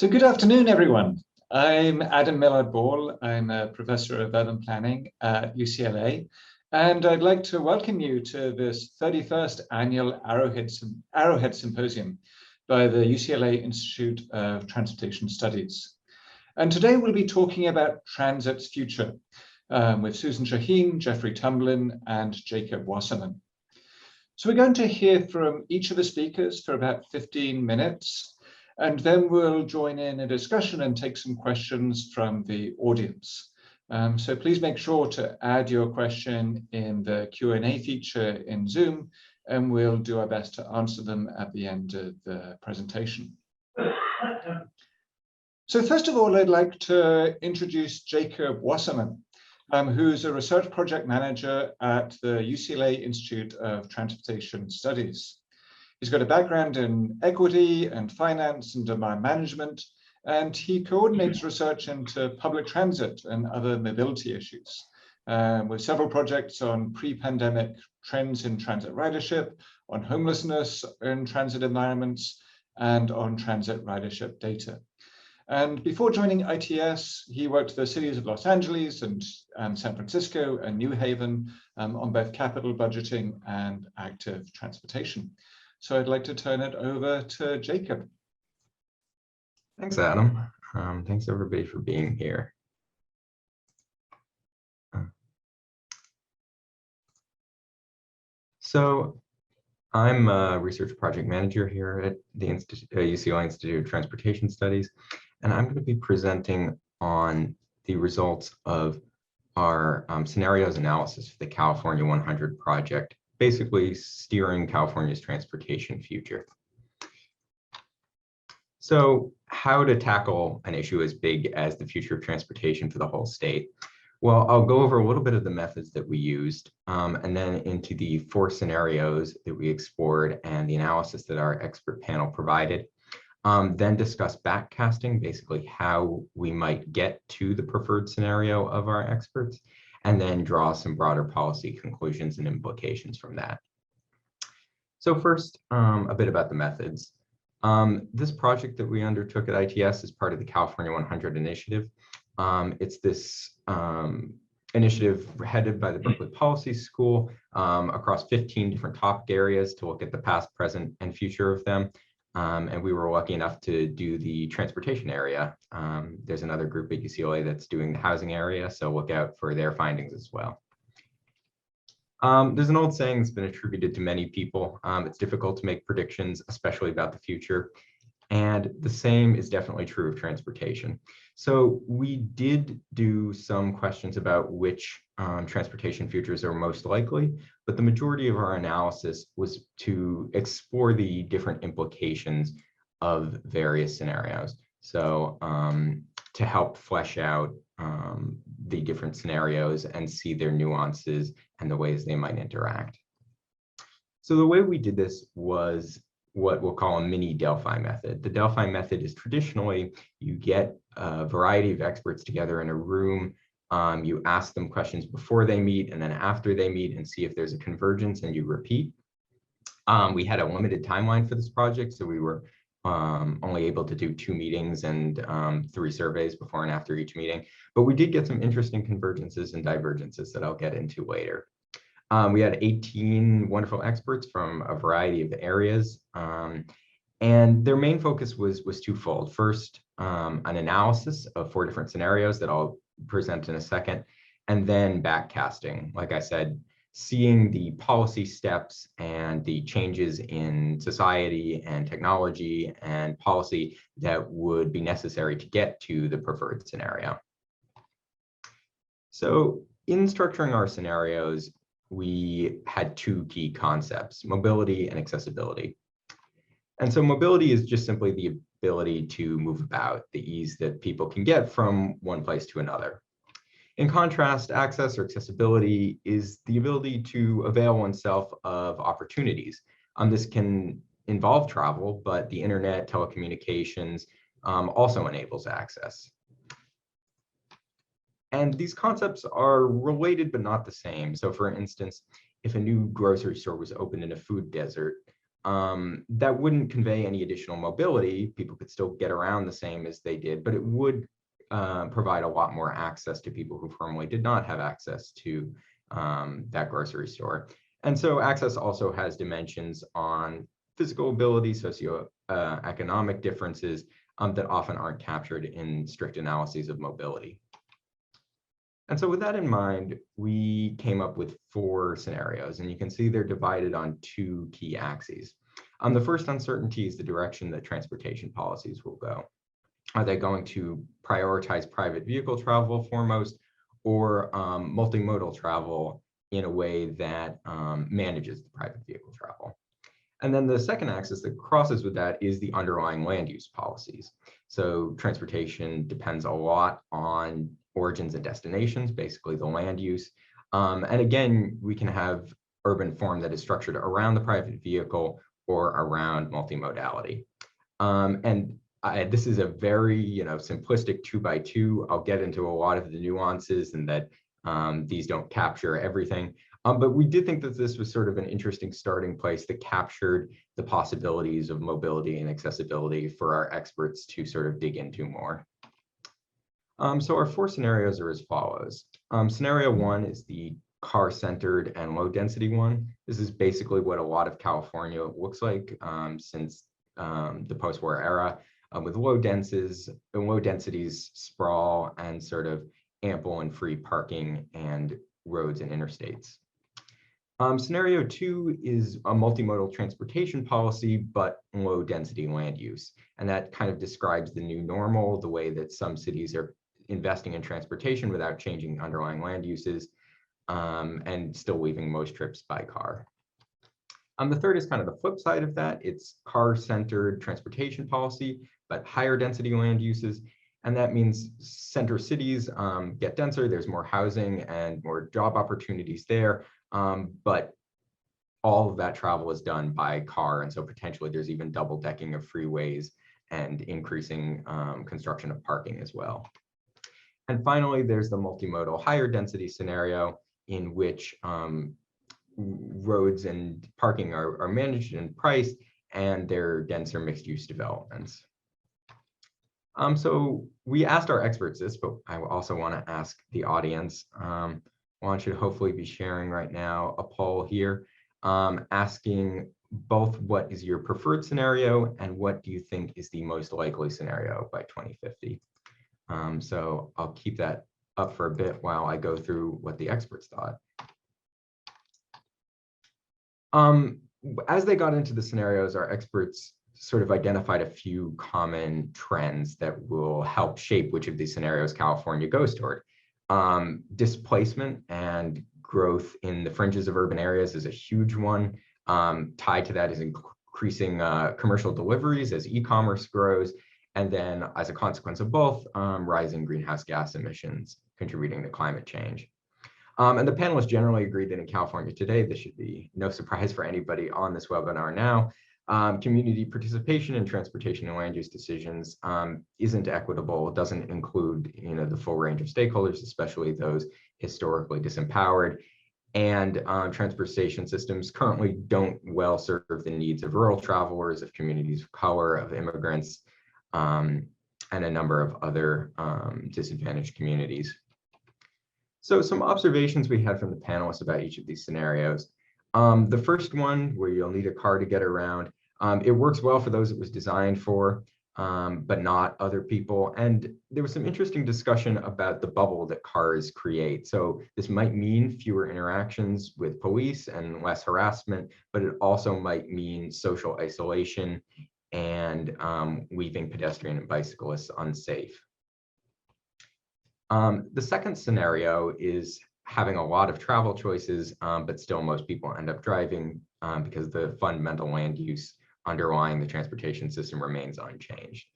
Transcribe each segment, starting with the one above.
So good afternoon, everyone. I'm Adam Millard-Ball. I'm a professor of urban planning at UCLA, and I'd like to welcome you to this 31st annual Arrowhead Symposium by the UCLA Institute of Transportation Studies. And today we'll be talking about transit's future with Susan Shain, Jeffrey Tumblin, and Jacob Wasserman. So we're going to hear from each of the speakers for about 15 minutes. And then we'll join in a discussion and take some questions from the audience. So please make sure to add your question in the Q&A feature in Zoom, and we'll do our best to answer them at the end of the presentation. So first of all, I'd like to introduce Jacob Wasserman, who's a research project manager at the UCLA Institute of Transportation Studies. He's got a background in equity and finance and demand management, and he coordinates research into public transit and other mobility issues, with several projects on pre-pandemic trends in transit ridership, on homelessness in transit environments, and on transit ridership data. And before joining ITS, he worked for the cities of Los Angeles and San Francisco and New Haven on both capital budgeting and active transportation. So I'd like to turn it over to Jacob. Thanks, Adam. Thanks everybody for being here. So I'm a research project manager here at the UCLA Institute of Transportation Studies, and I'm going to be presenting on the results of our scenarios analysis for the California 100 project, basically steering California's transportation future. So how to tackle an issue as big as the future of transportation for the whole state? Well, I'll go over a little bit of the methods that we used and then into the 4 scenarios that we explored and the analysis that our expert panel provided. Then discuss backcasting, basically how we might get to the preferred scenario of our experts, and then draw some broader policy conclusions and implications from that. So first, a bit about the methods. This project that we undertook at ITS is part of the California 100 initiative. It's this initiative headed by the Berkeley Policy School across 15 different topic areas to look at the past, present, and future of them. And we were lucky enough to do the transportation area. There's another group at UCLA that's doing the housing area, so look out for their findings as well. There's an old saying that's been attributed to many people. It's difficult to make predictions, especially about the future. And the same is definitely true of transportation. So we did do some questions about which transportation futures are most likely, but the majority of our analysis was to explore the different implications of various scenarios. So to help flesh out the different scenarios and see their nuances and the ways they might interact. So the way we did this was what we'll call a mini Delphi method. The Delphi method is traditionally you get a variety of experts together in a room. You ask them questions before they meet and then after they meet and see if there's a convergence, and you repeat. We had a limited timeline for this project, so we were only able to do 2 meetings and 3 surveys before and after each meeting. But we did get some interesting convergences and divergences that I'll get into later. We had 18 wonderful experts from a variety of areas, and their main focus was twofold. First, an analysis of 4 different scenarios that I'll present in a second, and then backcasting. Like I said, seeing the policy steps and the changes in society and technology and policy that would be necessary to get to the preferred scenario. So in structuring our scenarios, we had 2 key concepts: mobility and accessibility. And so mobility is just simply the ability to move about, the ease that people can get from one place to another. In contrast, access or accessibility is the ability to avail oneself of opportunities. This can involve travel, but the internet, telecommunications also enables access. And these concepts are related but not the same. So for instance, if a new grocery store was opened in a food desert, that wouldn't convey any additional mobility. People could still get around the same as they did, but it would provide a lot more access to people who formerly did not have access to that grocery store. And so access also has dimensions on physical ability, socioeconomic differences that often aren't captured in strict analyses of mobility. And so with that in mind, we came up with 4 scenarios, and you can see they're divided on 2 key axes. The first uncertainty is the direction that transportation policies will go. Are they going to prioritize private vehicle travel foremost, or multimodal travel in a way that manages the private vehicle travel? And then the second axis that crosses with that is the underlying land use policies. So transportation depends a lot on origins and destinations, basically the land use. And again, we can have urban form that is structured around the private vehicle or around multimodality. This is a very simplistic 2x2. I'll get into a lot of the nuances and that these don't capture everything. But we did think that this was sort of an interesting starting place that captured the possibilities of mobility and accessibility for our experts to sort of dig into more. So our 4 scenarios are as follows. Scenario 1 is the car-centered and low-density one. This is basically what a lot of California looks like since the post-war era, with low densities, sprawl, and sort of ample and free parking and roads and interstates. Scenario 2 is a multimodal transportation policy, but low density land use. And that kind of describes the new normal, the way that some cities are investing in transportation without changing underlying land uses, and still leaving most trips by car. The third is kind of the flip side of that. It's car-centered transportation policy, but higher density land uses. And that means center cities get denser, there's more housing and more job opportunities there. But all of that travel is done by car. And so potentially there's even double decking of freeways and increasing construction of parking as well. And finally, there's the multimodal higher density scenario in which roads and parking are managed and priced, and they're denser mixed use developments. So we asked our experts this, but I also want to ask the audience. Juan should hopefully be sharing right now a poll here, asking both what is your preferred scenario and what do you think is the most likely scenario by 2050. So I'll keep that up for a bit while I go through what the experts thought. As they got into the scenarios, our experts sort of identified a few common trends that will help shape which of these scenarios California goes toward. Displacement and growth in the fringes of urban areas is a huge one. Tied to that is increasing commercial deliveries as e-commerce grows, and then as a consequence of both, rising greenhouse gas emissions contributing to climate change. And the panelists generally agreed that in California today, this should be no surprise for anybody on this webinar now, community participation in transportation and land use decisions isn't equitable. It doesn't include the full range of stakeholders, especially those historically disempowered. And transportation systems currently don't well serve the needs of rural travelers, of communities of color, of immigrants, and a number of other disadvantaged communities. So some observations we had from the panelists about each of these scenarios. The first one, where you'll need a car to get around, it works well for those it was designed for, but not other people. And there was some interesting discussion about the bubble that cars create. So this might mean fewer interactions with police and less harassment, but it also might mean social isolation and leaving pedestrian and bicyclists unsafe. The second scenario is having a lot of travel choices, but still most people end up driving because the fundamental land use underlying the transportation system remains unchanged.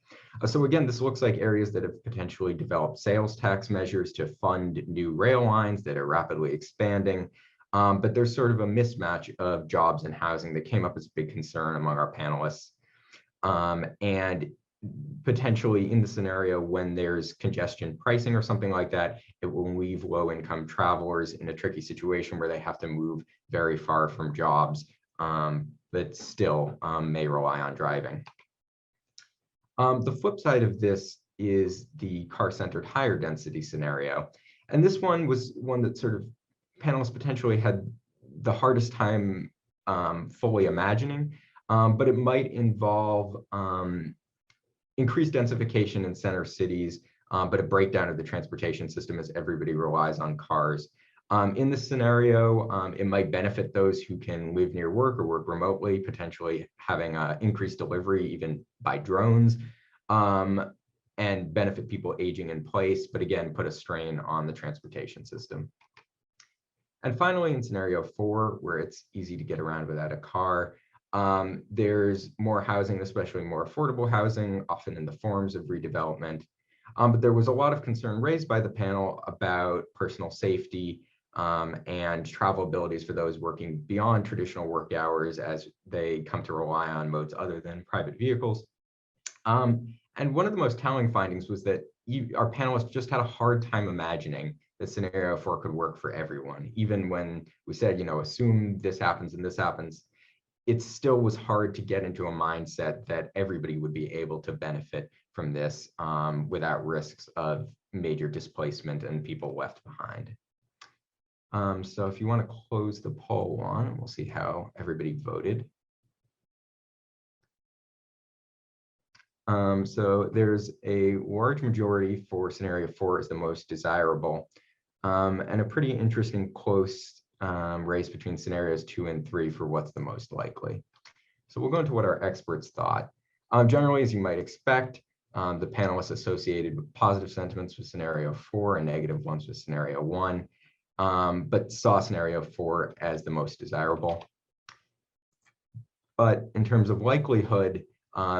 So again, this looks like areas that have potentially developed sales tax measures to fund new rail lines that are rapidly expanding. But there's sort of a mismatch of jobs and housing that came up as a big concern among our panelists. And potentially in the scenario when there's congestion pricing or something like that, it will leave low-income travelers in a tricky situation where they have to move very far from jobs but still may rely on driving. The flip side of this is the car-centered higher density scenario. And this one was one that sort of panelists potentially had the hardest time fully imagining, but it might involve increased densification in center cities, but a breakdown of the transportation system as everybody relies on cars. In this scenario, it might benefit those who can live near work or work remotely, potentially having increased delivery even by drones, and benefit people aging in place, but again, put a strain on the transportation system. And finally, in scenario 4, where it's easy to get around without a car, there's more housing, especially more affordable housing, often in the forms of redevelopment. But there was a lot of concern raised by the panel about personal safety and travel abilities for those working beyond traditional work hours as they come to rely on modes other than private vehicles. And one of the most telling findings was that our panelists just had a hard time imagining that scenario 4 could work for everyone. Even when we said, assume this happens and this happens, it still was hard to get into a mindset that everybody would be able to benefit from this without risks of major displacement and people left behind. So if you want to close the poll on, we'll see how everybody voted. So there's a large majority for scenario 4 as the most desirable, and a pretty interesting close race between scenarios 2 and 3 for what's the most likely. So we'll go into what our experts thought. Generally, as you might expect, the panelists associated with positive sentiments with scenario 4 and negative ones with scenario 1, but saw scenario 4 as the most desirable. But in terms of likelihood,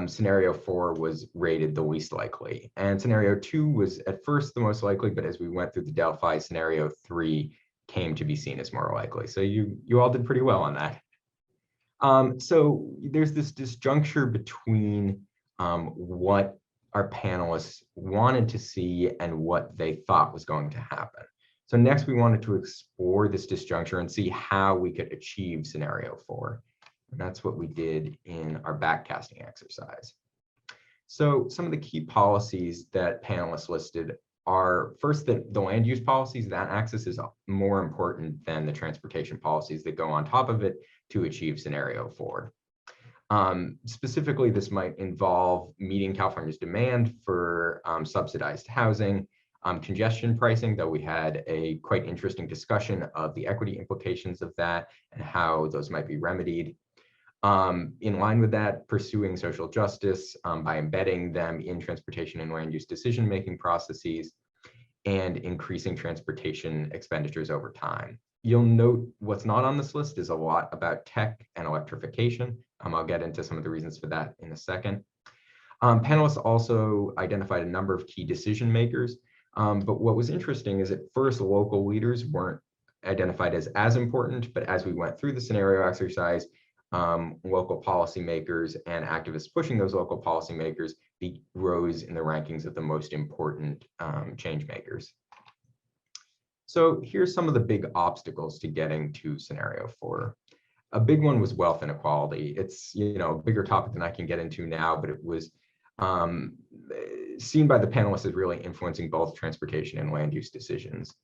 scenario 4 was rated the least likely. And scenario 2 was at first the most likely, but as we went through the Delphi, scenario 3 came to be seen as more likely. So you all did pretty well on that. So there's this disjuncture between what our panelists wanted to see and what they thought was going to happen. So next we wanted to explore this disjuncture and see how we could achieve scenario 4. And that's what we did in our backcasting exercise. So some of the key policies that panelists listed are, first, that the land use policies, that axis is more important than the transportation policies that go on top of it to achieve scenario 4. Specifically, this might involve meeting California's demand for subsidized housing, congestion pricing, though we had a quite interesting discussion of the equity implications of that and how those might be remedied. In line with that, pursuing social justice by embedding them in transportation and land use decision-making processes, and increasing transportation expenditures over time. You'll note what's not on this list is a lot about tech and electrification. I'll get into some of the reasons for that in a second. Panelists also identified a number of key decision makers, but what was interesting is at first local leaders weren't identified as important, but as we went through the scenario exercise, local policymakers and activists pushing those local policymakers rose in the rankings of the most important change makers. So here's some of the big obstacles to getting to scenario 4. A big one was wealth inequality. It's a bigger topic than I can get into now, but it was seen by the panelists as really influencing both transportation and land use decisions.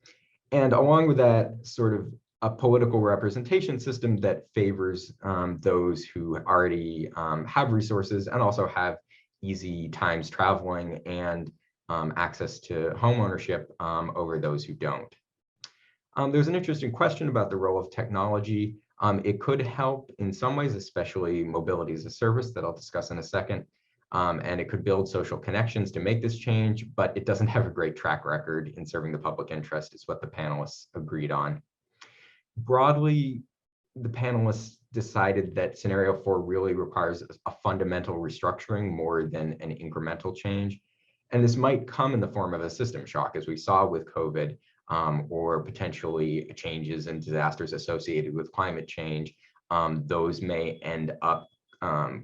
And along with that, sort of a political representation system that favors those who already have resources and also have easy times traveling and access to home ownership over those who don't. There's an interesting question about the role of technology. It could help in some ways, especially mobility as a service that I'll discuss in a second. And it could build social connections to make this change, but it doesn't have a great track record in serving the public interest, is what the panelists agreed on. Broadly, the panelists decided that scenario 4 really requires a fundamental restructuring more than an incremental change. And this might come in the form of a system shock, as we saw with COVID, or potentially changes and disasters associated with climate change. Those may end up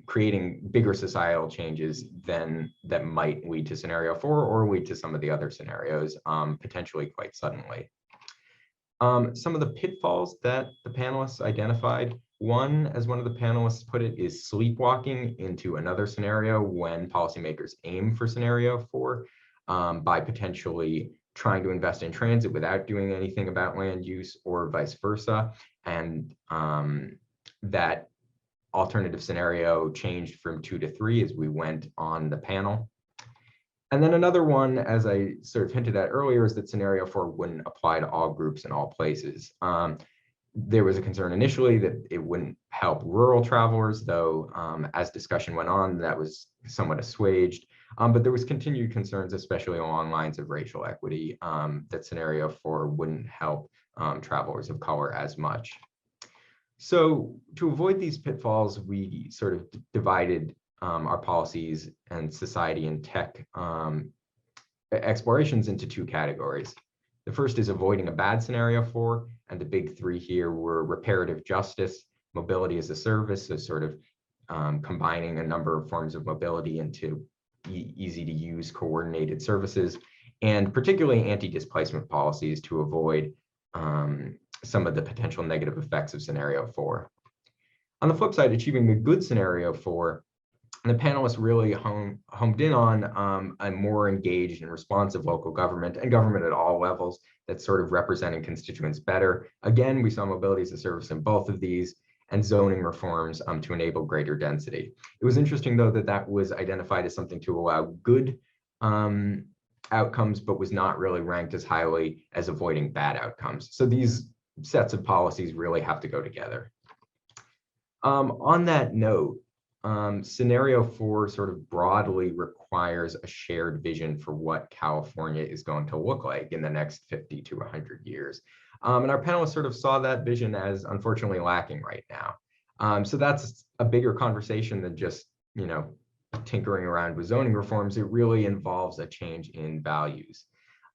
creating bigger societal changes that might lead to scenario 4 or lead to some of the other scenarios, potentially quite suddenly. Some of the pitfalls that the panelists identified One, as one of the panelists put it, is sleepwalking into another scenario when policymakers aim for scenario 4 by potentially trying to invest in transit without doing anything about land use, or vice versa. And that alternative scenario changed from 2 to 3 as we went on the panel. And then another one, as I sort of hinted at earlier, is that scenario 4 wouldn't apply to all groups in all places. There was a concern initially that it wouldn't help rural travelers, though as discussion went on, that was somewhat assuaged. But there was continued concerns, especially along lines of racial equity, that scenario 4 wouldn't help travelers of color as much. So to avoid these pitfalls, we sort of divided our policies and society and tech explorations into 2 categories. The first is avoiding a bad scenario 4, and the big 3 here were reparative justice, mobility as a service, so sort of combining a number of forms of mobility into easy to use coordinated services, and particularly anti-displacement policies to avoid some of the potential negative effects of scenario 4. On the flip side, achieving a good scenario 4, the panelists really homed in on a more engaged and responsive local government, and government at all levels, that's sort of representing constituents better. Again, we saw mobility as a service in both of these, and zoning reforms to enable greater density. It was interesting, though, that that was identified as something to allow good outcomes, but was not really ranked as highly as avoiding bad outcomes. So these sets of policies really have to go together. On that note, scenario 4 sort of broadly requires a shared vision for what California is going to look like in the next 50 to 100 years. And our panelists sort of saw that vision as unfortunately lacking right now. So that's a bigger conversation than just, tinkering around with zoning reforms. It really involves a change in values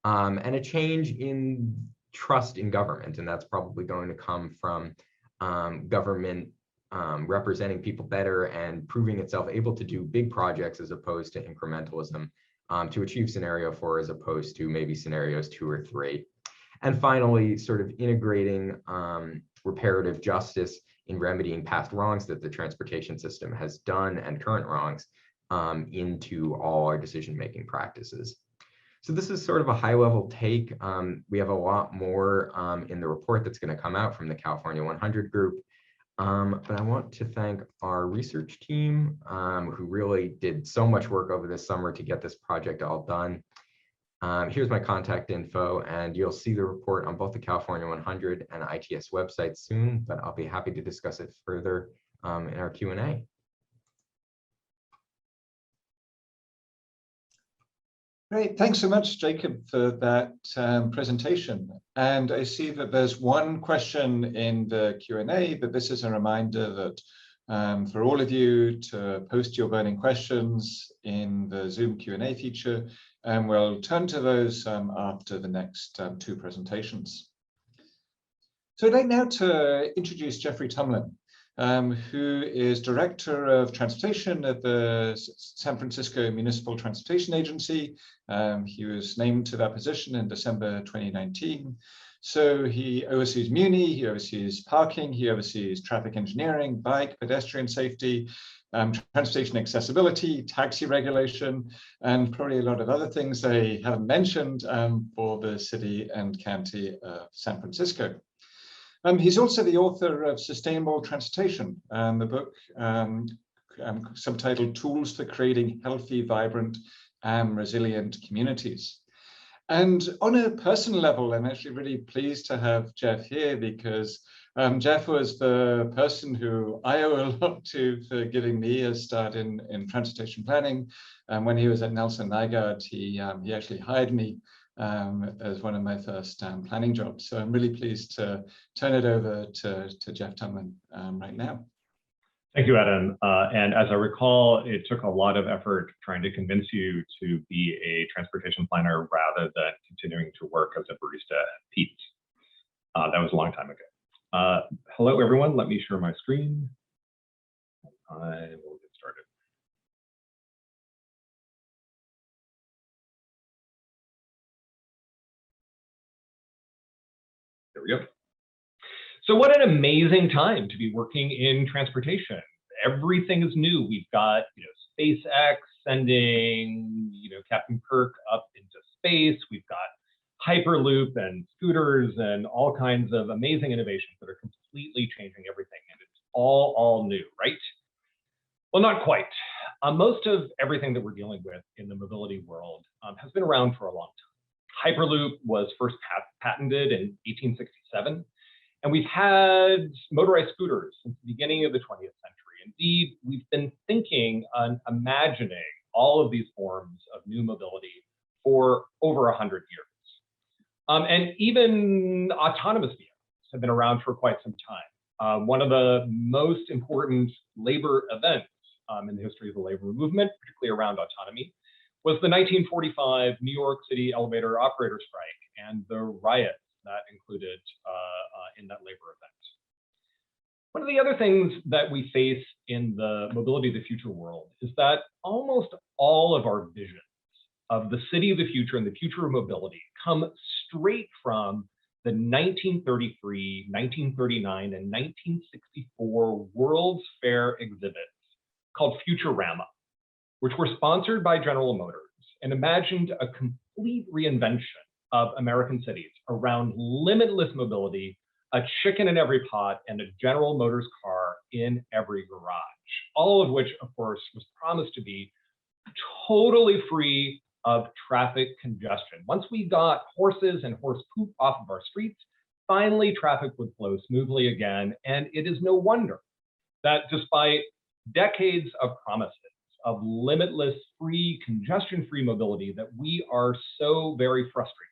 and a change in trust in government. And that's probably going to come from government representing people better and proving itself able to do big projects as opposed to incrementalism to achieve scenario 4 as opposed to maybe scenarios 2 or 3. And finally, sort of integrating reparative justice in remedying past wrongs that the transportation system has done and current wrongs into all our decision-making practices. So this is sort of a high-level take. We have a lot more in the report that's going to come out from the California 100 group. But I want to thank our research team who really did so much work over this summer to get this project all done. Here's my contact info, and you'll see the report on both the California 100 and ITS websites soon, but I'll be happy to discuss it further in our Q&A. Great, thanks so much, Jacob, for that presentation. And I see that there's one question in the Q&A, but this is a reminder that for all of you to post your burning questions in the Zoom Q&A feature, and we'll turn to those after the next 2 presentations. So I'd like now to introduce Jeffrey Tumlin, who is Director of Transportation at the San Francisco Municipal Transportation Agency. He was named to that position in December 2019. So he oversees Muni, he oversees parking, he oversees traffic engineering, bike, pedestrian safety, transportation accessibility, taxi regulation, and probably a lot of other things they haven't mentioned for the city and county of San Francisco. He's also the author of Sustainable Transportation, the book subtitled Tools for Creating Healthy, Vibrant, and Resilient Communities. And on a personal level, I'm actually really pleased to have Jeff here because Jeff was the person who I owe a lot to for giving me a start in transportation planning. When he was at Nelson Nygaard, he actually hired me as one of my first planning jobs. So I'm really pleased to turn it over to Jeff Tumlin right now. Thank you, Adam. And as I recall, it took a lot of effort trying to convince you to be a transportation planner rather than continuing to work as a barista at Pete's. That was a long time ago. Hello, everyone. Let me share my screen. I will get started. There we go. So what an amazing time to be working in transportation. Everything is new. We've got, SpaceX sending, Captain Kirk up into space. We've got Hyperloop and scooters and all kinds of amazing innovations that are completely changing everything. And it's all new, right? Well, not quite. Most of everything that we're dealing with in the mobility world has been around for a long time. Hyperloop was first patented in 1867, and we've had motorized scooters since the beginning of the 20th century. Indeed, we've been thinking and imagining all of these forms of new mobility for over 100 years. And even autonomous vehicles have been around for quite some time. One of the most important labor events in the history of the labor movement, particularly around autonomy, was the 1945 New York City elevator operator strike and the riots that included in that labor event. One of the other things that we face in the mobility of the future world is that almost all of our visions of the city of the future and the future of mobility come straight from the 1933, 1939, and 1964 World's Fair exhibits called Futurama, which were sponsored by General Motors and imagined a complete reinvention of American cities around limitless mobility, a chicken in every pot, and a General Motors car in every garage, all of which, of course, was promised to be totally free of traffic congestion. Once we got horses and horse poop off of our streets, finally traffic would flow smoothly again. And it is no wonder that despite decades of promises of limitless, free, congestion-free mobility, that we are so very frustrated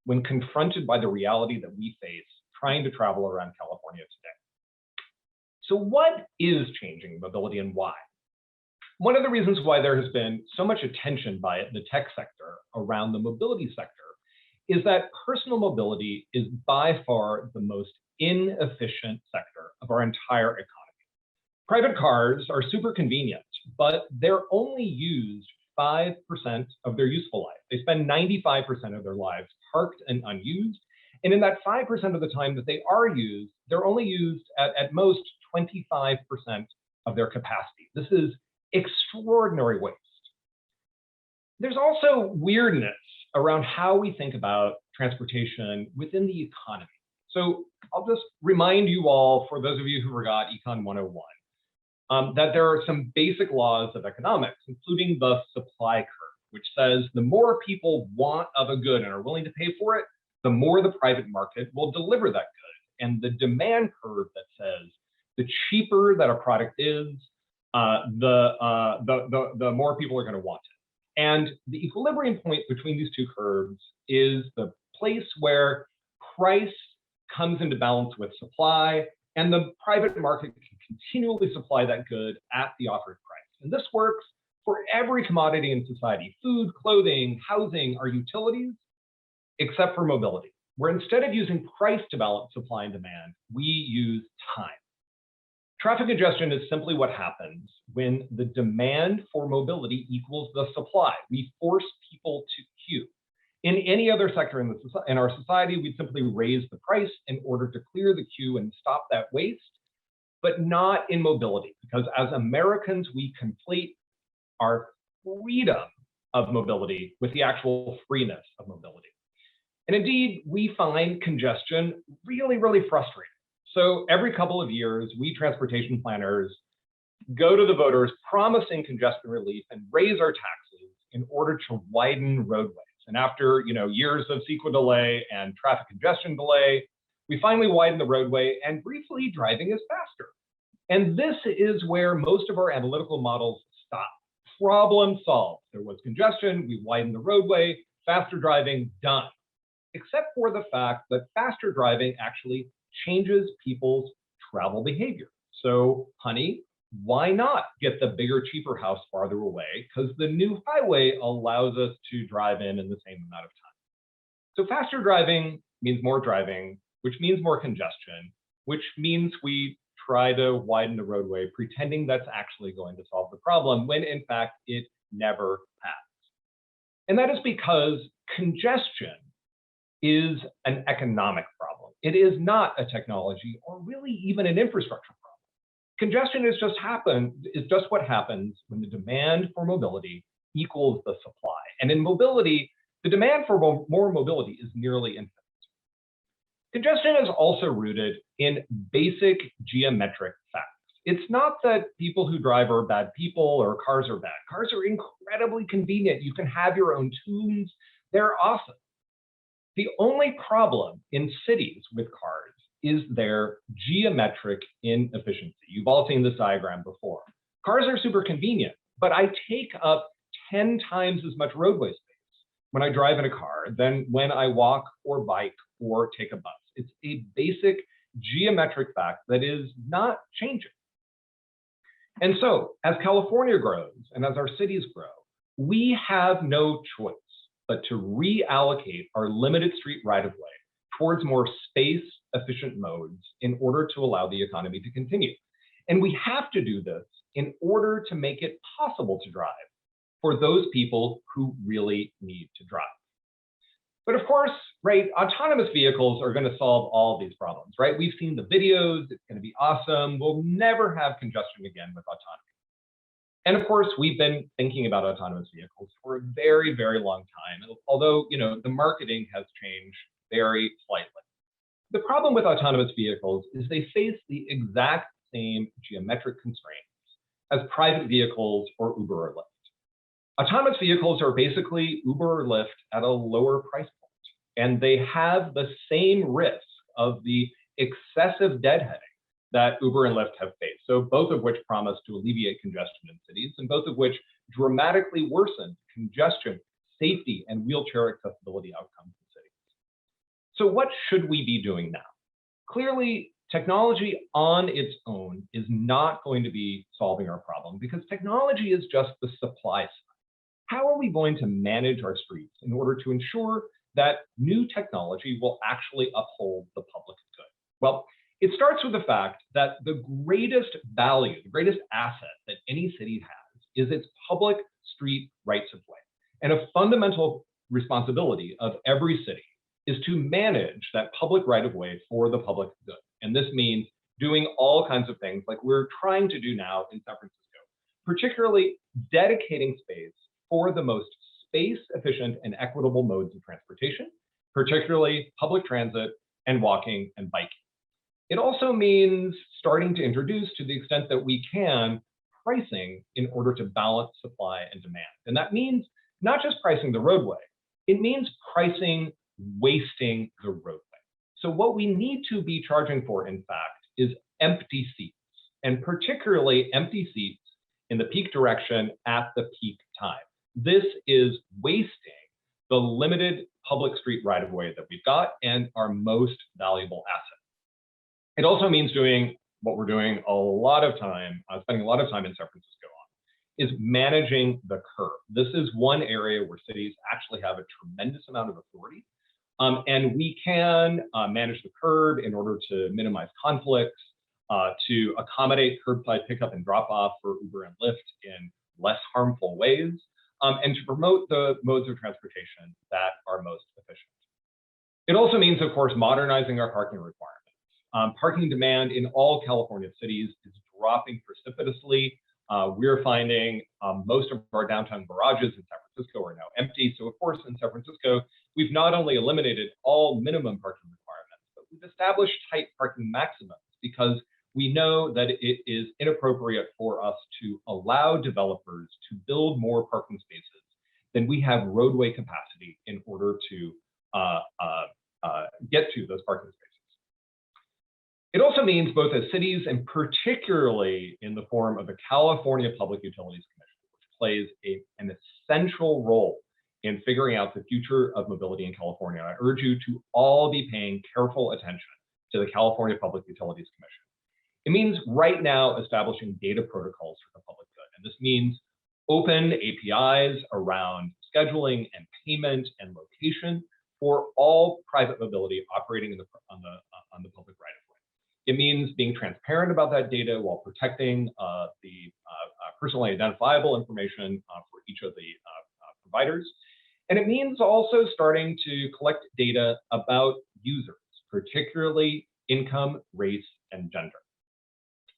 when confronted by the reality that we face trying to travel around California today. So what is changing mobility and why? One of the reasons why there has been so much attention by the tech sector around the mobility sector is that personal mobility is by far the most inefficient sector of our entire economy. Private cars are super convenient, but they're only used 5% of their useful life. They spend 95% of their lives parked and unused. And in that 5% of the time that they are used, they're only used at most 25% of their capacity. This is extraordinary waste. There's also weirdness around how we think about transportation within the economy. So I'll just remind you all, for those of you who forgot Econ 101, that there are some basic laws of economics, including the supply curve, which says the more people want of a good and are willing to pay for it, the more the private market will deliver that good. And the demand curve that says the cheaper that a product is, the more people are going to want it. And the equilibrium point between these two curves is the place where price comes into balance with supply, and the private market can continually supply that good at the offered price. And this works for every commodity in society: food, clothing, housing, our utilities, except for mobility, where instead of using price to balance supply and demand, we use time. Traffic congestion is simply what happens when the demand for mobility equals the supply. We force people to queue. In any other sector in our society, we'd simply raise the price in order to clear the queue and stop that waste, but not in mobility, because as Americans, we conflate our freedom of mobility with the actual freeness of mobility. And indeed, we find congestion really, really frustrating. So every couple of years, we transportation planners go to the voters promising congestion relief and raise our taxes in order to widen roadways. And after years of CEQA delay and traffic congestion delay, we finally widen the roadway, and briefly driving is faster. And this is where most of our analytical models stop. Problem solved. There was congestion, we widened the roadway, faster driving, done. Except for the fact that faster driving actually changes people's travel behavior. So, honey, why not get the bigger, cheaper house farther away? Because the new highway allows us to drive in the same amount of time. So faster driving means more driving, which means more congestion, which means we try to widen the roadway, pretending that's actually going to solve the problem, when in fact it never has. And that is because congestion is an economic problem. It is not a technology or really even an infrastructure problem. Congestion is just what happens when the demand for mobility equals the supply. And in mobility, the demand for more mobility is nearly infinite. Congestion is also rooted in basic geometric facts. It's not that people who drive are bad people or cars are bad. Cars are incredibly convenient. You can have your own tunes. They're awesome. The only problem in cities with cars is their geometric inefficiency. You've all seen this diagram before. Cars are super convenient, but I take up 10 times as much roadway space when I drive in a car than when I walk or bike or take a bus. It's a basic geometric fact that is not changing. And so as California grows and as our cities grow, we have no choice but to reallocate our limited street right-of-way towards more space-efficient modes in order to allow the economy to continue. And we have to do this in order to make it possible to drive for those people who really need to drive. But of course, right, autonomous vehicles are going to solve all of these problems, right? We've seen the videos, it's going to be awesome. We'll never have congestion again with autonomy. And of course, we've been thinking about autonomous vehicles for a very, very long time, although, the marketing has changed very slightly. The problem with autonomous vehicles is they face the exact same geometric constraints as private vehicles or Uber or Lyft. Autonomous vehicles are basically Uber or Lyft at a lower price point, and they have the same risk of the excessive deadheading that Uber and Lyft have faced. So both of which promise to alleviate congestion in cities, and both of which dramatically worsen congestion, safety, and wheelchair accessibility outcomes in cities. So what should we be doing now? Clearly, technology on its own is not going to be solving our problem because technology is just the supply side. How are we going to manage our streets in order to ensure that new technology will actually uphold the public good? Well, it starts with the fact that the greatest value, the greatest asset that any city has is its public street rights of way. And a fundamental responsibility of every city is to manage that public right of way for the public good. And this means doing all kinds of things like we're trying to do now in San Francisco, particularly dedicating space for the most space efficient and equitable modes of transportation, particularly public transit and walking and biking. It also means starting to introduce, to the extent that we can, pricing in order to balance supply and demand. And that means not just pricing the roadway, it means pricing wasting the roadway. So what we need to be charging for, in fact, is empty seats, and particularly empty seats in the peak direction at the peak time. This is wasting the limited public street right-of-way that we've got and our most valuable asset. It also means doing what we're doing a lot of time, spending a lot of time in San Francisco on, is managing the curb. This is one area where cities actually have a tremendous amount of authority. And we can manage the curb in order to minimize conflicts, to accommodate curbside pickup and drop off for Uber and Lyft in less harmful ways, and to promote the modes of transportation that are most efficient. It also means, of course, modernizing our parking requirements. Parking demand in all California cities is dropping precipitously. We're finding most of our downtown garages in San Francisco are now empty. So of course, in San Francisco, we've not only eliminated all minimum parking requirements, but we've established tight parking maximums because we know that it is inappropriate for us to allow developers to build more parking spaces than we have roadway capacity in order to get to those parking spaces. It also means both as cities and particularly in the form of the California Public Utilities Commission, which plays an essential role in figuring out the future of mobility in California. I urge you to all be paying careful attention to the California Public Utilities Commission. It means right now establishing data protocols for the public good. And this means open APIs around scheduling and payment and location for all private mobility operating on the public right of way. It means being transparent about that data while protecting the personally identifiable information for each of the providers. And it means also starting to collect data about users. particularly income, race, and gender.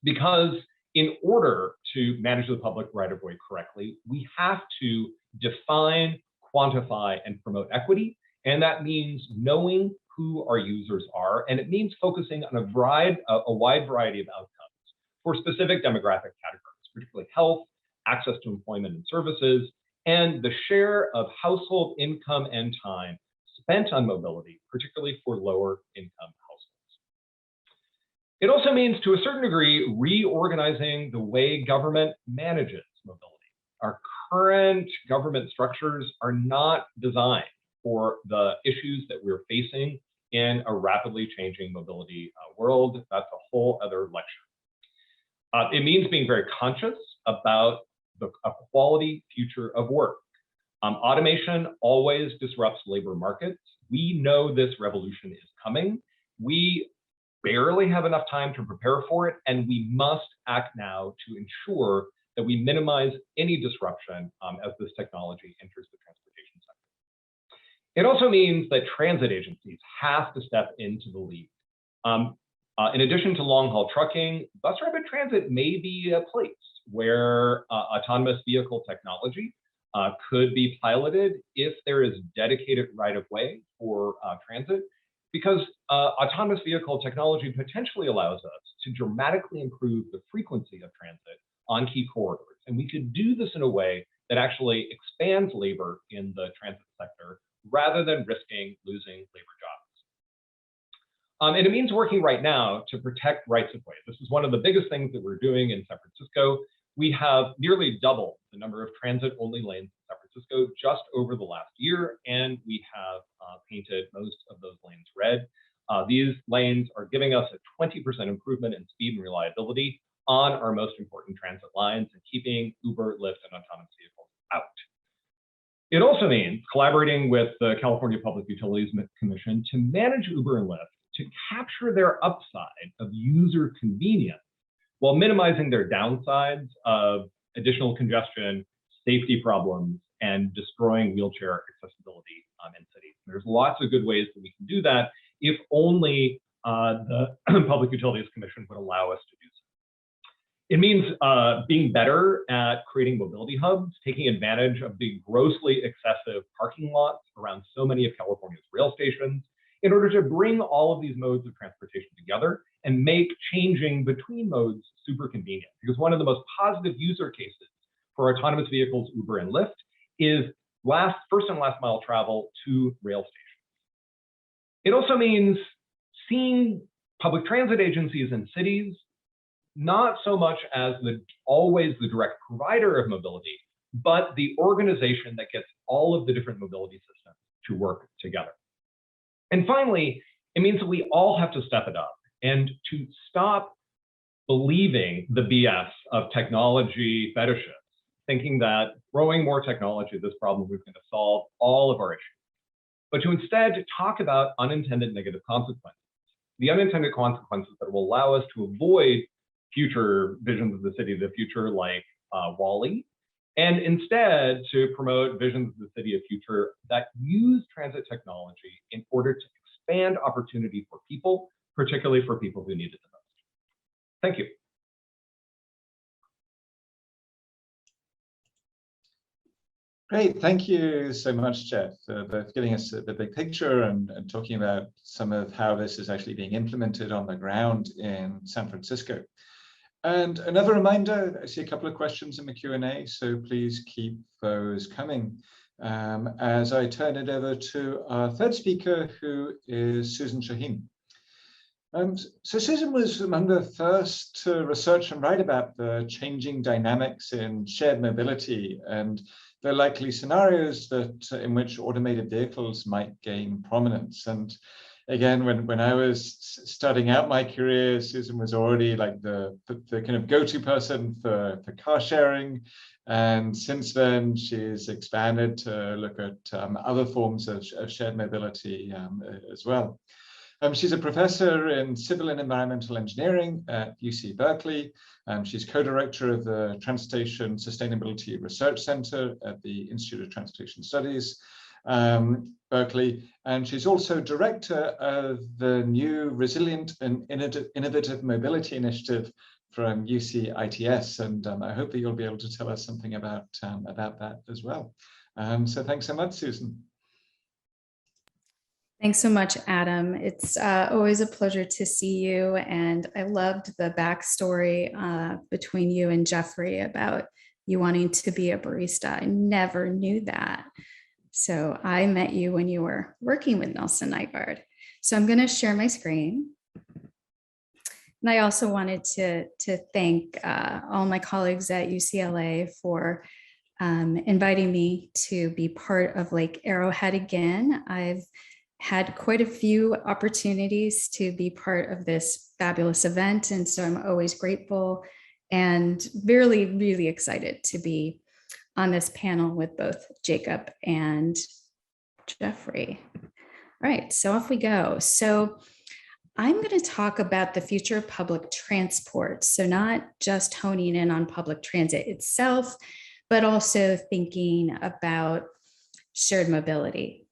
Because in order to manage the public right-of-way correctly, we have to define, quantify, and promote equity. And that means knowing who our users are, and it means focusing on a wide variety of outcomes for specific demographic categories, particularly health, access to employment and services, and the share of household income and time spent on mobility, particularly for lower income households. It also means, to a certain degree, reorganizing the way government manages mobility. Our current government structures are not designed for the issues that we're facing in a rapidly changing mobility world. That's a whole other lecture. It means being very conscious about a quality future of work. Automation always disrupts labor markets. We know this revolution is coming. We barely have enough time to prepare for it, and we must act now to ensure that we minimize any disruption as this technology enters the transportation sector. It also means that transit agencies have to step into the lead. In addition to long-haul trucking, bus rapid transit may be a place where autonomous vehicle technology could be piloted if there is dedicated right-of-way for transit, because autonomous vehicle technology potentially allows us to dramatically improve the frequency of transit on key corridors. And we could do this in a way that actually expands labor in the transit sector rather than risking losing labor jobs. And it means working right now to protect rights of way. This is one of the biggest things that we're doing in San Francisco. We have nearly doubled the number of transit-only lanes in San Francisco just over the last year, and we have painted most of those lanes red. These lanes are giving us a 20% improvement in speed and reliability on our most important transit lines and keeping Uber, Lyft, and autonomous vehicles out. It also means collaborating with the California Public Utilities Commission to manage Uber and Lyft to capture their upside of user convenience while minimizing their downsides of additional congestion, safety problems, and destroying wheelchair accessibility in cities. There's lots of good ways that we can do that if only the Public Utilities Commission would allow us to do so. It means being better at creating mobility hubs, taking advantage of the grossly excessive parking lots around so many of California's rail stations in order to bring all of these modes of transportation together and make changing between modes super convenient. Because one of the most positive user cases for autonomous vehicles, Uber and Lyft, is first and last mile travel to rail stations. It also means seeing public transit agencies in cities not so much as always the direct provider of mobility, but the organization that gets all of the different mobility systems to work together. And finally, it means that we all have to step it up and to stop believing the BS of technology fetishists, thinking that throwing more technology at this problem is going to solve all of our issues, but to instead talk about unintended negative consequences, the unintended consequences that will allow us to avoid future visions of the city of the future like WALL-E, and instead to promote visions of the city of future that use transit technology in order to expand opportunity for people, particularly for people who need it the most. Thank you. Great, thank you so much, Jeff, for both giving us the big picture and talking about some of how this is actually being implemented on the ground in San Francisco. And another reminder, I see a couple of questions in the Q&A, so please keep those coming as I turn it over to our third speaker, who is Susan Shain. So Susan was among the first to research and write about the changing dynamics in shared mobility and the likely scenarios in which automated vehicles might gain prominence. And again, when I was starting out my career, Susan was already like the kind of go-to person for car sharing. And since then, she's expanded to look at other forms of shared mobility as well. She's a professor in civil and environmental engineering at UC Berkeley. She's co-director of the Transportation Sustainability Research Center at the Institute of Transportation Studies. Berkeley, and she's also director of the new Resilient and Innovative Mobility Initiative from UCITS, and I hope that you'll be able to tell us something about that as well. So thanks so much, Susan. Thanks so much, Adam. It's always a pleasure to see you, and I loved the backstory between you and Jeffrey about you wanting to be a barista. I never knew that. So I met you when you were working with Nelson Nygaard. So I'm going to share my screen. And I also wanted to thank all my colleagues at UCLA for inviting me to be part of Lake Arrowhead again. I've had quite a few opportunities to be part of this fabulous event, and so I'm always grateful and really, really excited to be on this panel with both Jacob and Jeffrey. All right, so off we go. So I'm going to talk about the future of public transport. So not just honing in on public transit itself, but also thinking about shared mobility.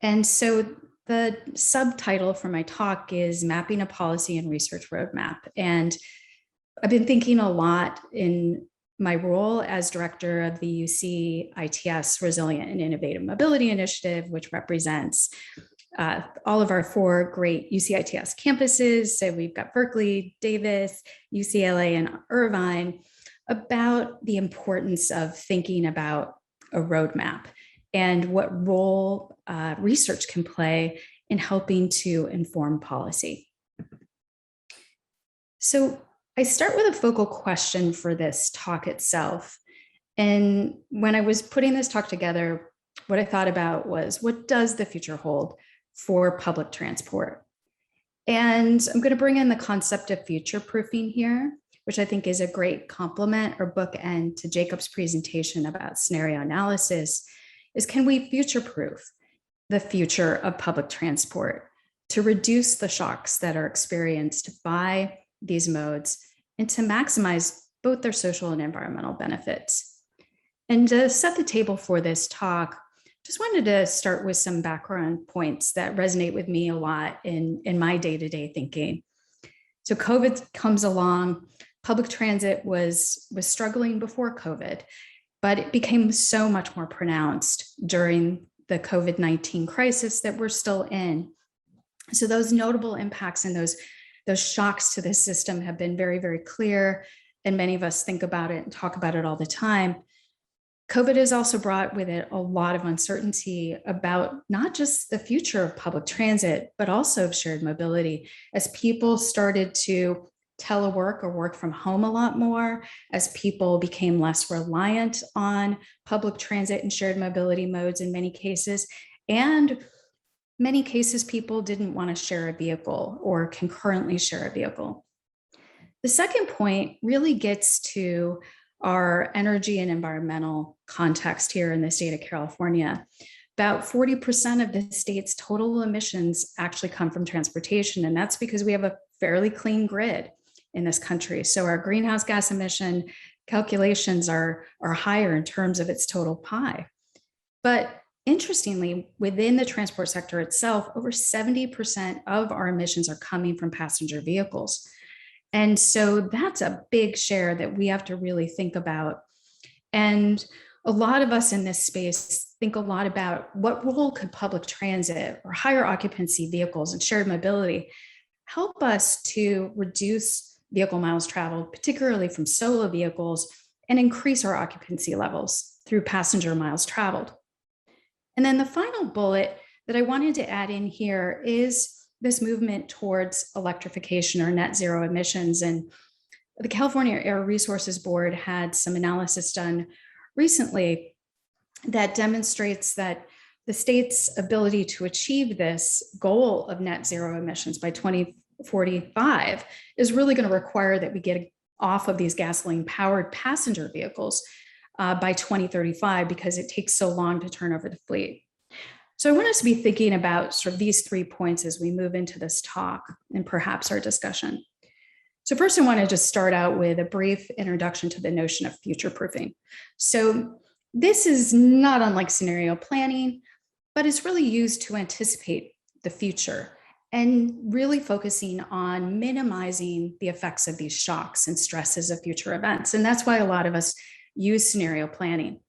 And so the subtitle for my talk is Mapping a Policy and Research Roadmap. And I've been thinking a lot in my role as director of the UCITS Resilient and Innovative Mobility Initiative, which represents all of our 4 great UCITS campuses. So we've got Berkeley, Davis, UCLA, and Irvine, about the importance of thinking about a roadmap and what role research can play in helping to inform policy. So I start with a focal question for this talk itself. And when I was putting this talk together, what I thought about was, what does the future hold for public transport? And I'm going to bring in the concept of future proofing here, which I think is a great complement or bookend to Jacob's presentation about scenario analysis, is can we future-proof the future of public transport to reduce the shocks that are experienced by these modes and to maximize both their social and environmental benefits? And to set the table for this talk, just wanted to start with some background points that resonate with me a lot in my day-to-day thinking. So COVID comes along. Public transit was struggling before COVID, but it became so much more pronounced during the COVID-19 crisis that we're still in. So those notable impacts and those shocks to this system have been very, very clear, and many of us think about it and talk about it all the time. COVID has also brought with it a lot of uncertainty about not just the future of public transit, but also of shared mobility, as people started to telework or work from home a lot more, as people became less reliant on public transit and shared mobility modes in many cases. And many cases, people didn't want to share a vehicle or concurrently share a vehicle. The second point really gets to our energy and environmental context here in the state of California. About 40% of the state's total emissions actually come from transportation, and that's because we have a fairly clean grid in this country. So our greenhouse gas emission calculations are higher in terms of its total pie. But interestingly, within the transport sector itself, over 70% of our emissions are coming from passenger vehicles. And so that's a big share that we have to really think about. And a lot of us in this space think a lot about what role could public transit or higher occupancy vehicles and shared mobility help us to reduce vehicle miles traveled, particularly from solo vehicles, and increase our occupancy levels through passenger miles traveled. And then the final bullet that I wanted to add in here is this movement towards electrification or net zero emissions. And the California Air Resources Board had some analysis done recently that demonstrates that the state's ability to achieve this goal of net zero emissions by 2045 is really going to require that we get off of these gasoline powered passenger vehicles by 2035, because it takes so long to turn over the fleet. So I want us to be thinking about sort of these 3 points as we move into this talk and perhaps our discussion. So first, I want to just start out with a brief introduction to the notion of future proofing. So this is not unlike scenario planning. but it's really used to anticipate the future and really focusing on minimizing the effects of these shocks and stresses of future events. And that's why a lot of us use scenario planning.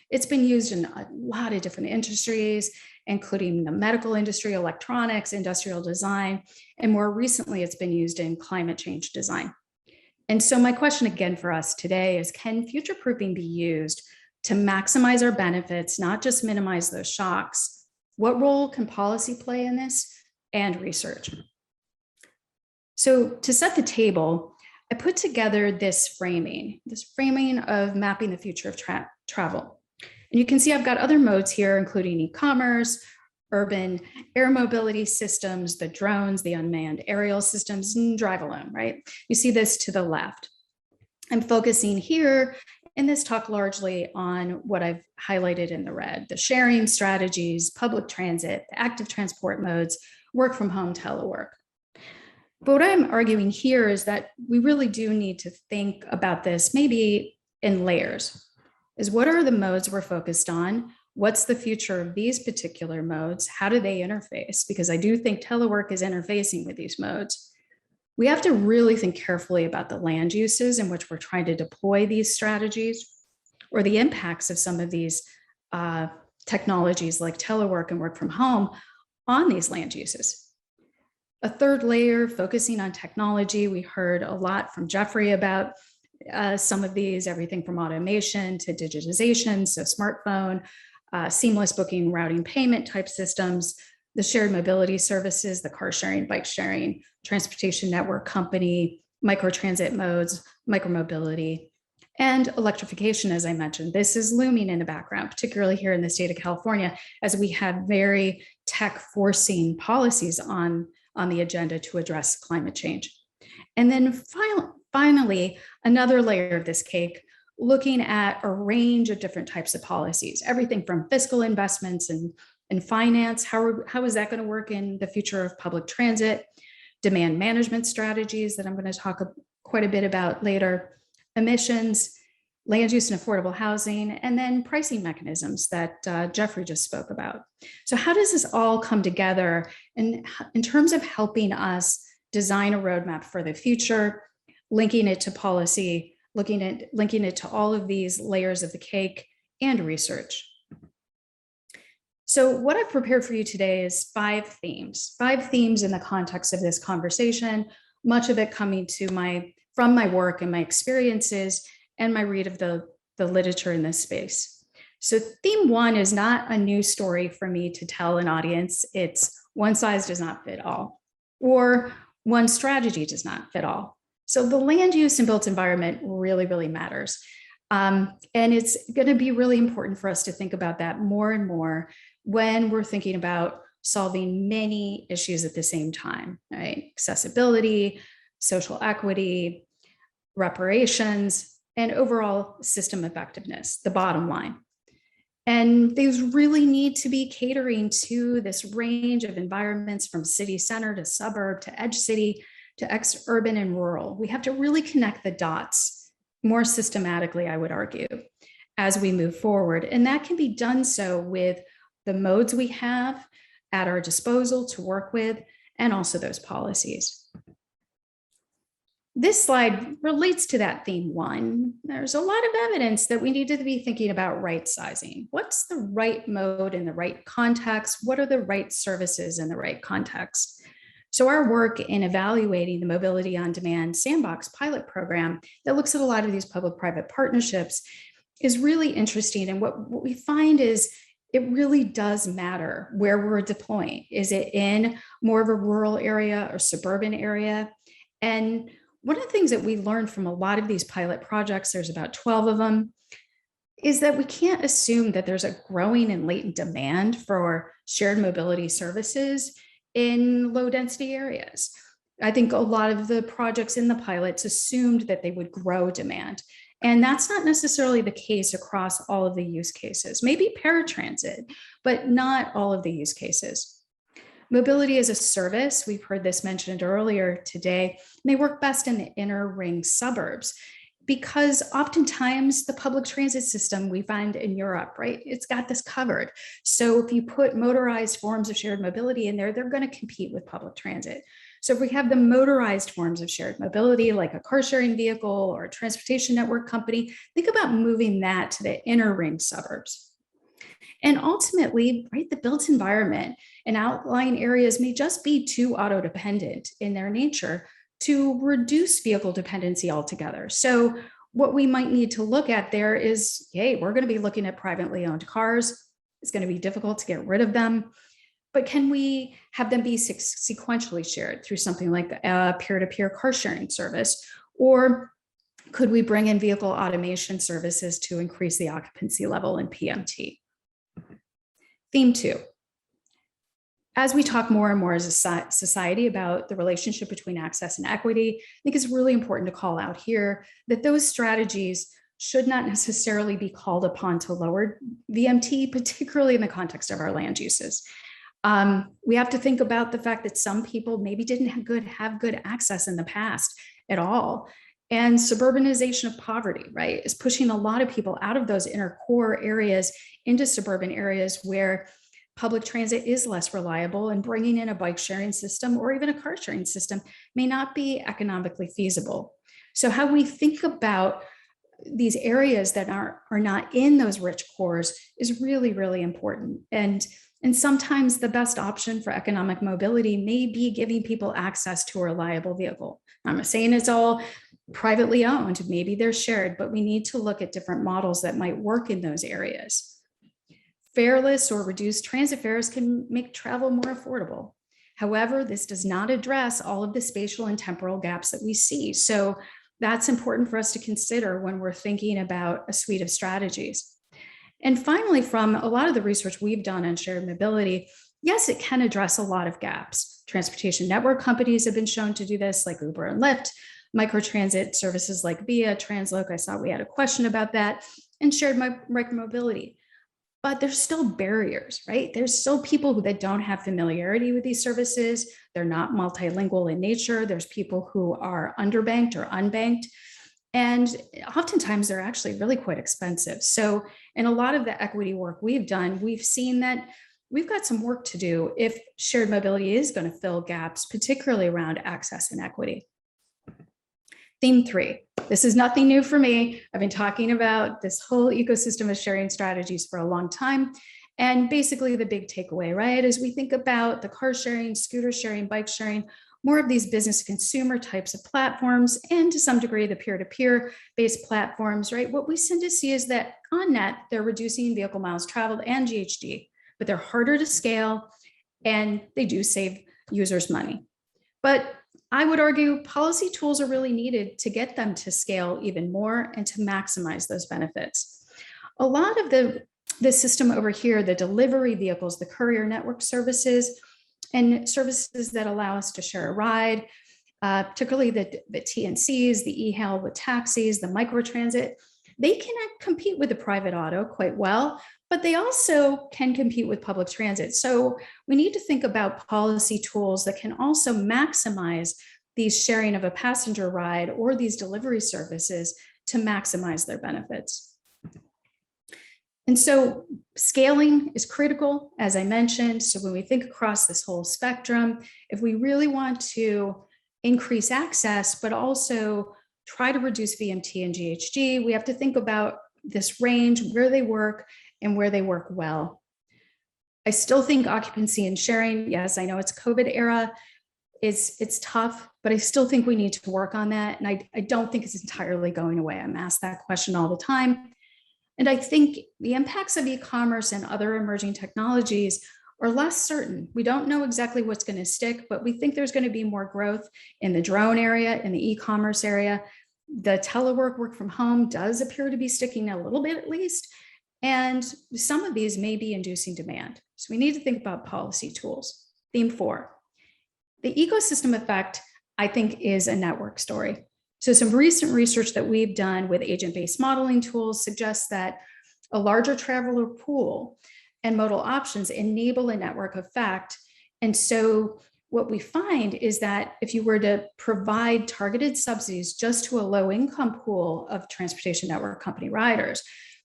It's been used in a lot of different industries, including the medical industry, electronics, industrial design, and more recently, it's been used in climate change design. And so my question again for us today is, can future proofing be used to maximize our benefits, not just minimize those shocks? What role can policy play in this, and research? So to set the table, I put together this framing of mapping the future of travel. And you can see I've got other modes here, including e-commerce, urban air mobility systems, the drones, the unmanned aerial systems, and drive alone, right? You see this to the left. I'm focusing here in this talk largely on what I've highlighted in the red: the sharing strategies, public transit, the active transport modes, work from home, telework. But what I'm arguing here is that we really do need to think about this maybe in layers. Is what are the modes we're focused on? What's the future of these particular modes? How do they interface? Because I do think telework is interfacing with these modes. We have to really think carefully about the land uses in which we're trying to deploy these strategies, or the impacts of some of these technologies like telework and work from home on these land uses. A third layer, focusing on technology. We heard a lot from Jeffrey about some of these, everything from automation to digitization, so smartphone, seamless booking, routing, payment type systems, the shared mobility services, the car sharing, bike sharing, transportation network company, microtransit modes, micromobility, and electrification, as I mentioned. This is looming in the background, particularly here in the state of California, as we have very tech-forcing policies on the agenda to address climate change. And then finally, another layer of this cake, looking at a range of different types of policies, everything from fiscal investments and finance. How is that going to work in the future of public transit? Demand management strategies that I'm going to talk quite a bit about later, emissions, land use and affordable housing, and then pricing mechanisms that Jeffrey just spoke about. So how does this all come together in terms of helping us design a roadmap for the future, linking it to policy, linking it to all of these layers of the cake and research? So what I've prepared for you today is 5 themes in the context of this conversation, much of it coming from my work and my experiences and my read of the literature in this space. So theme 1 is not a new story for me to tell an audience. It's one size does not fit all, or one strategy does not fit all. So the land use and built environment really, really matters. And it's going to be really important for us to think about that more and more when we're thinking about solving many issues at the same time, right? Accessibility, social equity, reparations, and overall system effectiveness, the bottom line. And these really need to be catering to this range of environments, from city center to suburb to edge city to ex-urban and rural. We have to really connect the dots more systematically, I would argue, as we move forward. And that can be done so with the modes we have at our disposal to work with, and also those policies. This slide relates to that theme 1. There's a lot of evidence that we need to be thinking about right sizing. What's the right mode in the right context? What are the right services in the right context? So our work in evaluating the Mobility on Demand Sandbox pilot program that looks at a lot of these public-private partnerships is really interesting. And what we find is it really does matter where we're deploying. Is it in more of a rural area or suburban area? And one of the things that we learned from a lot of these pilot projects, there's about 12 of them, is that we can't assume that there's a growing and latent demand for shared mobility services in low density areas. I think a lot of the projects in the pilots assumed that they would grow demand. And that's not necessarily the case across all of the use cases, maybe paratransit, but not all of the use cases. Mobility as a service, we've heard this mentioned earlier today, they work best in the inner ring suburbs. because oftentimes the public transit system we find in Europe, right, it's got this covered. So if you put motorized forms of shared mobility in there, they're going to compete with public transit. So if we have the motorized forms of shared mobility, like a car sharing vehicle or a transportation network company, think about moving that to the inner ring suburbs. And ultimately, right, the built environment and outlying areas may just be too auto dependent in their nature to reduce vehicle dependency altogether. So what we might need to look at there is, hey, we're going to be looking at privately owned cars. It's going to be difficult to get rid of them. But can we have them be sequentially shared through something like a peer-to-peer car sharing service? Or could we bring in vehicle automation services to increase the occupancy level in PMT? Theme 2. As we talk more and more as a society about the relationship between access and equity, I think it's really important to call out here that those strategies should not necessarily be called upon to lower VMT, particularly in the context of our land uses. We have to think about the fact that some people maybe didn't have good access in the past at all. And suburbanization of poverty, right, is pushing a lot of people out of those inner core areas into suburban areas where public transit is less reliable, and bringing in a bike sharing system or even a car sharing system may not be economically feasible. So how we think about these areas that are not in those rich cores is really, really important. And sometimes the best option for economic mobility may be giving people access to a reliable vehicle. I'm not saying it's all privately owned, maybe they're shared, but we need to look at different models that might work in those areas. Fareless or reduced transit fares can make travel more affordable. However, this does not address all of the spatial and temporal gaps that we see. So that's important for us to consider when we're thinking about a suite of strategies. And finally, from a lot of the research we've done on shared mobility, yes, it can address a lot of gaps. Transportation network companies have been shown to do this, like Uber and Lyft, microtransit services like Via, Transloc, I saw we had a question about that, and shared micromobility. But there's still barriers, right? There's still people that don't have familiarity with these services. They're not multilingual in nature. There's people who are underbanked or unbanked. And oftentimes they're actually really quite expensive. So in a lot of the equity work we've done, we've seen that we've got some work to do if shared mobility is going to fill gaps, particularly around access and equity. Theme 3. This is nothing new for me. I've been talking about this whole ecosystem of sharing strategies for a long time. And basically the big takeaway, right, as we think about the car sharing, scooter sharing, bike sharing, more of these business consumer types of platforms, and to some degree the peer-to-peer based platforms, right, what we tend to see is that on net, they're reducing vehicle miles traveled and GHG, but they're harder to scale and they do save users money. But I would argue policy tools are really needed to get them to scale even more and to maximize those benefits. A lot of the system over here, the delivery vehicles, the courier network services, and services that allow us to share a ride, particularly the TNCs, the e-hail, the taxis, the microtransit, they can compete with the private auto quite well, but they also can compete with public transit. So we need to think about policy tools that can also maximize these sharing of a passenger ride or these delivery services to maximize their benefits. And so scaling is critical, as I mentioned. So when we think across this whole spectrum, if we really want to increase access, but also try to reduce VMT and GHG, we have to think about this range, where they work and where they work well. I still think occupancy and sharing, yes, I know it's COVID era, it's tough, but I still think we need to work on that. And I don't think it's entirely going away. I'm asked that question all the time. And I think the impacts of e-commerce and other emerging technologies are less certain. We don't know exactly what's going to stick, but we think there's going to be more growth in the drone area, in the e-commerce area. The telework, work from home does appear to be sticking a little bit at least. And some of these may be inducing demand. So we need to think about policy tools. Theme 4. The ecosystem effect, I think, is a network story. So some recent research that we've done with agent-based modeling tools suggests that a larger traveler pool and modal options enable a network effect. And so what we find is that if you were to provide targeted subsidies just to a low-income pool of transportation network company riders,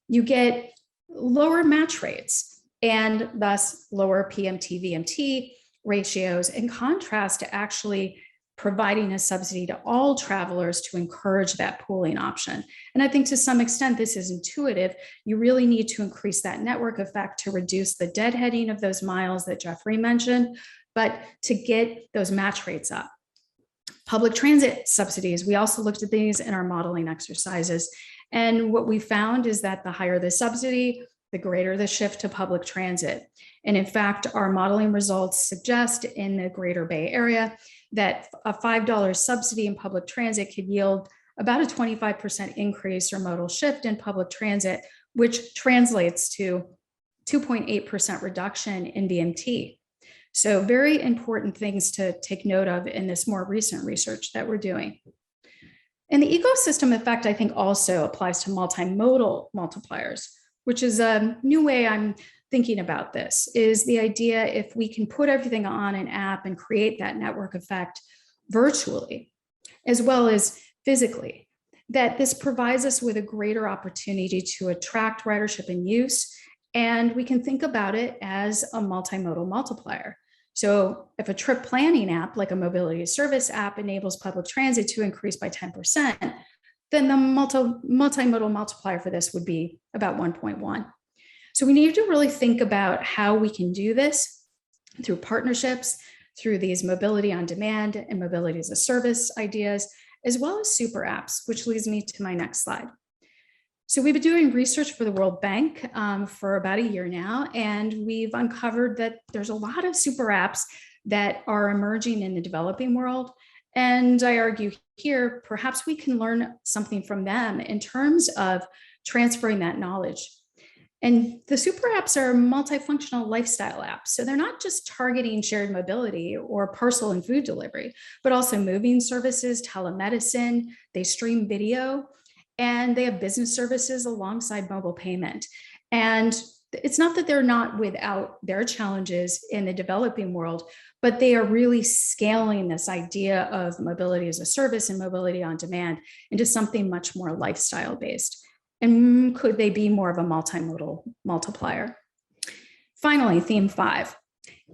you get lower match rates and thus lower PMT-VMT ratios, in contrast to actually providing a subsidy to all travelers to encourage that pooling option. And I think to some extent, this is intuitive. You really need to increase that network effect to reduce the deadheading of those miles that Jeffrey mentioned, but to get those match rates up. Public transit subsidies, we also looked at these in our modeling exercises. And what we found is that the higher the subsidy, the greater the shift to public transit. And in fact, our modeling results suggest in the Greater Bay Area that a $5 subsidy in public transit could yield about a 25% increase or modal shift in public transit, which translates to 2.8% reduction in VMT. So very important things to take note of in this more recent research that we're doing. And the ecosystem effect, I think, also applies to multimodal multipliers, which is a new way I'm thinking about this, is the idea if we can put everything on an app and create that network effect virtually, as well as physically, that this provides us with a greater opportunity to attract ridership and use. And we can think about it as a multimodal multiplier. So if a trip planning app, like a mobility service app, enables public transit to increase by 10%, then the multimodal multiplier for this would be about 1.1. So we need to really think about how we can do this through partnerships, through these mobility on demand and mobility as a service ideas, as well as super apps, which leads me to my next slide. So we've been doing research for the World Bank for about a year now, and we've uncovered that there's a lot of super apps that are emerging in the developing world. And I argue here, perhaps we can learn something from them in terms of transferring that knowledge. And the super apps are multifunctional lifestyle apps. So they're not just targeting shared mobility or parcel and food delivery, but also moving services, telemedicine, they stream video, and they have business services alongside mobile payment. And it's not that they're not without their challenges in the developing world, but they are really scaling this idea of mobility as a service and mobility on demand into something much more lifestyle based. And could they be more of a multimodal multiplier? Finally, theme 5.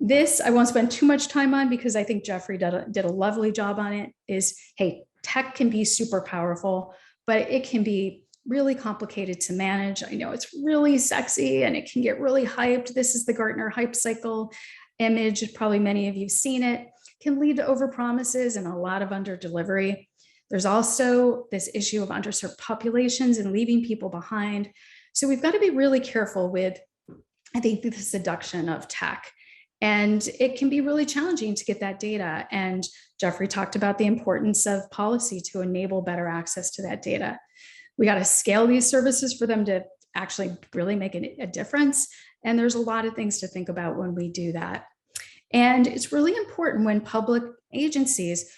This I won't spend too much time on because I think Jeffrey did a lovely job on it, is, hey, tech can be super powerful, but it can be really complicated to manage. I know it's really sexy and it can get really hyped. This is the Gartner hype cycle image. Probably many of you have seen it. It can lead to overpromises and a lot of under-delivery. There's also this issue of underserved populations and leaving people behind. So we've got to be really careful with, I think, the seduction of tech. And it can be really challenging to get that data. And Jeffrey talked about the importance of policy to enable better access to that data. We got to scale these services for them to actually really make a difference. And there's a lot of things to think about when we do that. And it's really important when public agencies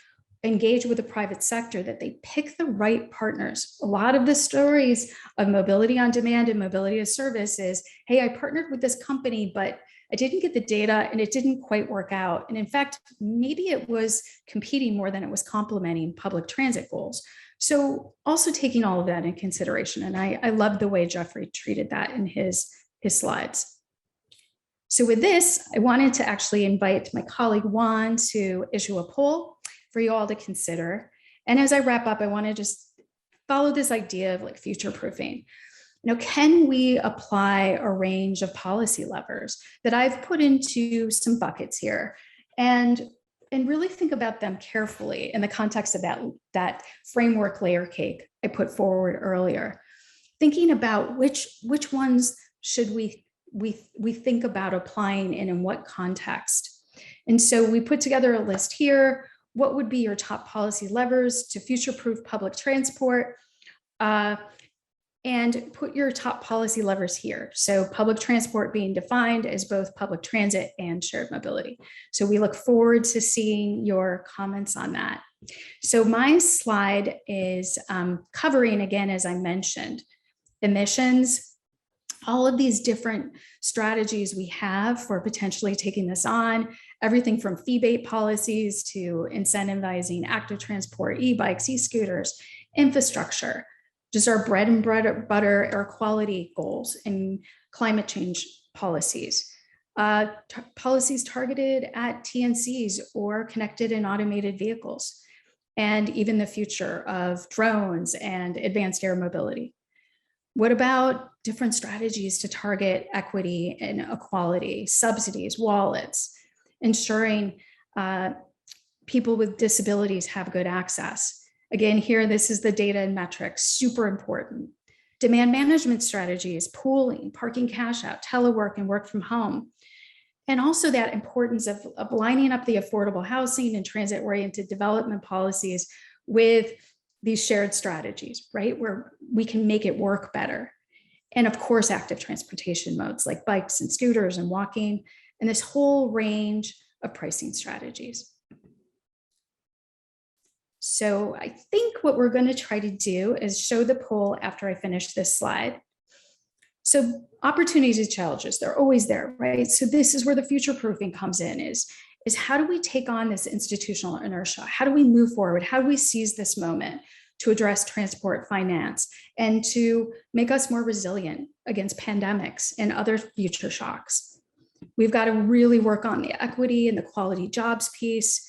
engage with the private sector that they pick the right partners. A lot of the stories of mobility on demand and mobility as service is, hey, I partnered with this company, but I didn't get the data and it didn't quite work out. And in fact, maybe it was competing more than it was complementing public transit goals. So also taking all of that in consideration. And I love the way Jeffrey treated that in his slides. So with this, I wanted to actually invite my colleague Juan to issue a poll for you all to consider. And as I wrap up, I want to just follow this idea of like future proofing. You know, can we apply a range of policy levers that I've put into some buckets here and really think about them carefully in the context of that framework layer cake I put forward earlier, thinking about which ones should we think about applying and in what context. And so we put together a list here. What would be your top policy levers to future-proof public transport? And put your top policy levers here. So public transport being defined as both public transit and shared mobility. So we look forward to seeing your comments on that. So my slide is covering, again, as I mentioned, emissions, all of these different strategies we have for potentially taking this on, everything from fee-based policies to incentivizing active transport, e-bikes, e-scooters, infrastructure, just our bread and butter air quality goals and climate change policies. Policies targeted at TNCs or connected and automated vehicles, and even the future of drones and advanced air mobility. What about different strategies to target equity and equality, subsidies, wallets, ensuring people with disabilities have good access? Again, here, this is the data and metrics, super important. Demand management strategies, pooling, parking cash out, telework, and work from home. And also that importance of lining up the affordable housing and transit-oriented development policies with these shared strategies, right? Where we can make it work better. And of course, active transportation modes like bikes and scooters and walking, and this whole range of pricing strategies. So I think what we're going to try to do is show the poll after I finish this slide. So opportunities and challenges, they're always there, right? So this is where the future proofing comes in, is how do we take on this institutional inertia? How do we move forward? How do we seize this moment to address transport finance and to make us more resilient against pandemics and other future shocks? We've got to really work on the equity and the quality jobs piece.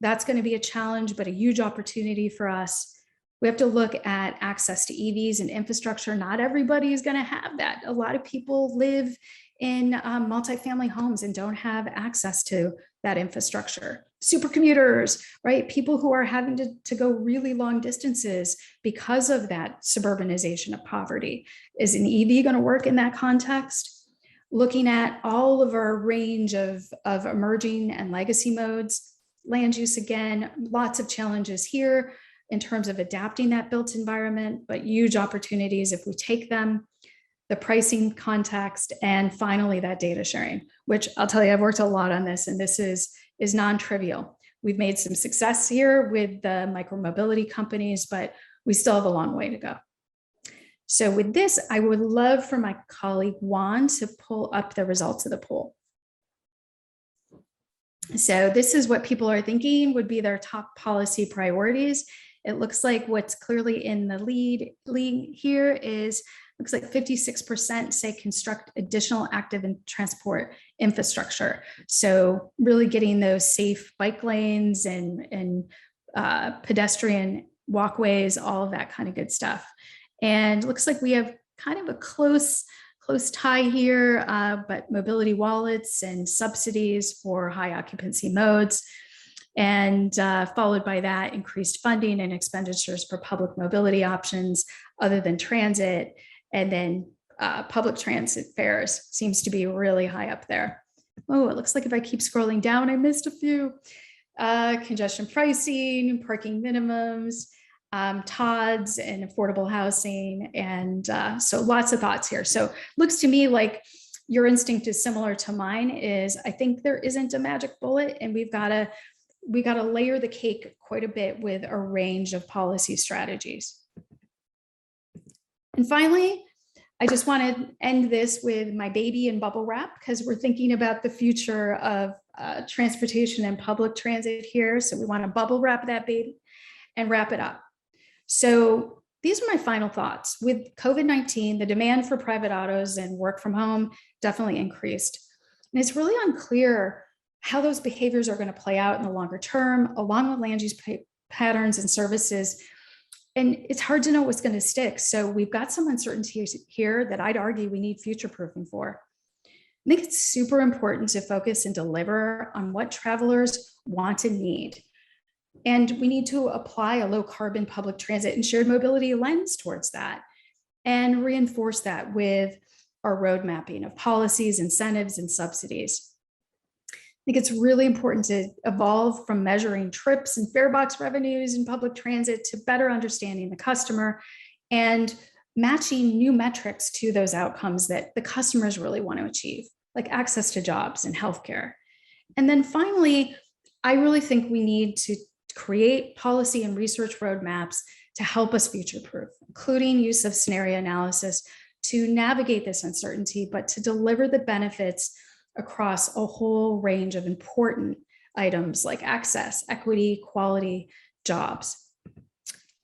That's going to be a challenge, but a huge opportunity for us. We have to look at access to EVs and infrastructure. Not everybody is going to have that. A lot of people live in multifamily homes and don't have access to that infrastructure. Supercommuters, right? People who are having to go really long distances because of that suburbanization of poverty. Is an EV going to work in that context? Looking at all of our range of emerging and legacy modes. Land use, again, lots of challenges here in terms of adapting that built environment, but huge opportunities if we take them, the pricing context, and finally that data sharing, which I'll tell you, I've worked a lot on this, and this is non-trivial. We've made some success here with the micromobility companies, but we still have a long way to go. So with this, I would love for my colleague Juan to pull up the results of the poll. So this is what people are thinking would be their top policy priorities. It looks like what's clearly in the lead here is, looks like 56% say construct additional active and transport infrastructure. So really getting those safe bike lanes and pedestrian walkways, all of that kind of good stuff. And it looks like we have kind of a close tie here, but mobility wallets and subsidies for high occupancy modes. And followed by that, increased funding and expenditures for public mobility options other than transit. And then public transit fares seems to be really high up there. Oh, it looks like if I keep scrolling down, I missed a few. Congestion pricing, parking minimums, TODs and affordable housing. And so lots of thoughts here. So looks to me like your instinct is similar to mine, is I think there isn't a magic bullet, and we got to layer the cake quite a bit with a range of policy strategies. And finally, I just want to end this with my baby in bubble wrap, because we're thinking about the future of transportation and public transit here. So we want to bubble wrap that baby and wrap it up. So these are my final thoughts. With COVID-19, the demand for private autos and work from home definitely increased. And it's really unclear how those behaviors are going to play out in the longer term, along with land use patterns and services. And it's hard to know what's going to stick. So we've got some uncertainties here that I'd argue we need future proofing for. I think it's super important to focus and deliver on what travelers want and need. And we need to apply a low carbon public transit and shared mobility lens towards that, and reinforce that with our road mapping of policies, incentives, and subsidies. I think it's really important to evolve from measuring trips and fare box revenues in public transit to better understanding the customer and matching new metrics to those outcomes that the customers really want to achieve, like access to jobs and healthcare. And then finally, I really think we need to create policy and research roadmaps to help us future-proof, including use of scenario analysis to navigate this uncertainty, but to deliver the benefits across a whole range of important items like access, equity, quality, jobs.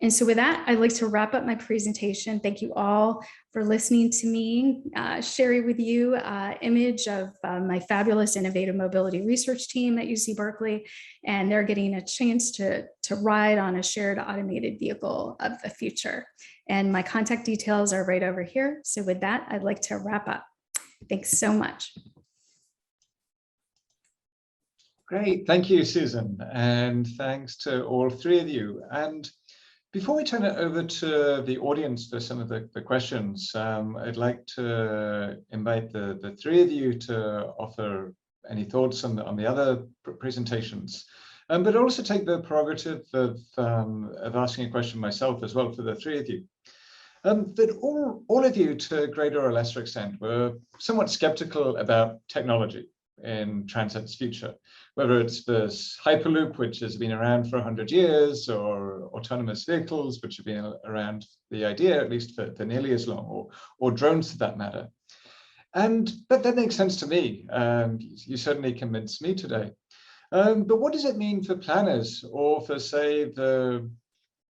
And so with that, I'd like to wrap up my presentation. Thank you all for listening to me, share with you an image of my fabulous innovative mobility research team at UC Berkeley, and they're getting a chance to ride on a shared automated vehicle of the future. And my contact details are right over here. So with that, I'd like to wrap up. Thanks so much. Great, thank you, Susan, and thanks to all three of you. And before we turn it over to the audience for some of the questions, I'd like to invite the three of you to offer any thoughts on the other presentations, but also take the prerogative of asking a question myself as well for the three of you. That all of you, to a greater or lesser extent, were somewhat skeptical about technology in transit's future, whether it's this Hyperloop, which has been around for 100 years, or autonomous vehicles, which have been around, the idea, at least for nearly as long, or drones for that matter. But that makes sense to me. You certainly convinced me today. But what does it mean for planners, or for, say,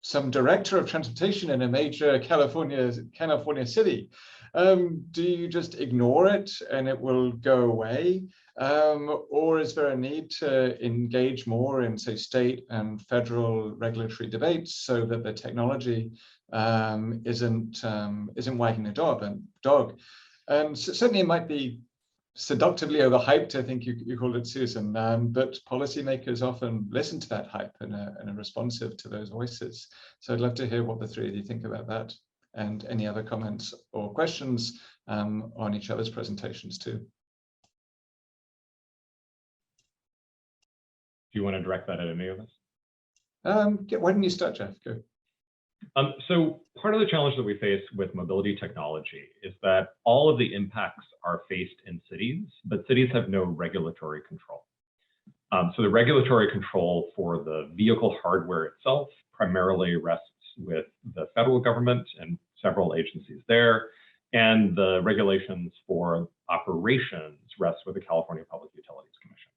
some director of transportation in a major California city? Do you just ignore it and it will go away? Or is there a need to engage more in, say, state and federal regulatory debates so that the technology isn't wagging the dog? And certainly it might be seductively overhyped, I think you called it, Susan, but policymakers often listen to that hype and are responsive to those voices. So I'd love to hear what the three of you think about that, and any other comments or questions on each other's presentations too. Do you want to direct that at any of us? Why don't you start, Jeff? Go. So part of the challenge that we face with mobility technology is that all of the impacts are faced in cities, but cities have no regulatory control. So the regulatory control for the vehicle hardware itself primarily rests with the federal government and several agencies there, and the regulations for operations rest with the California Public Utilities Commission.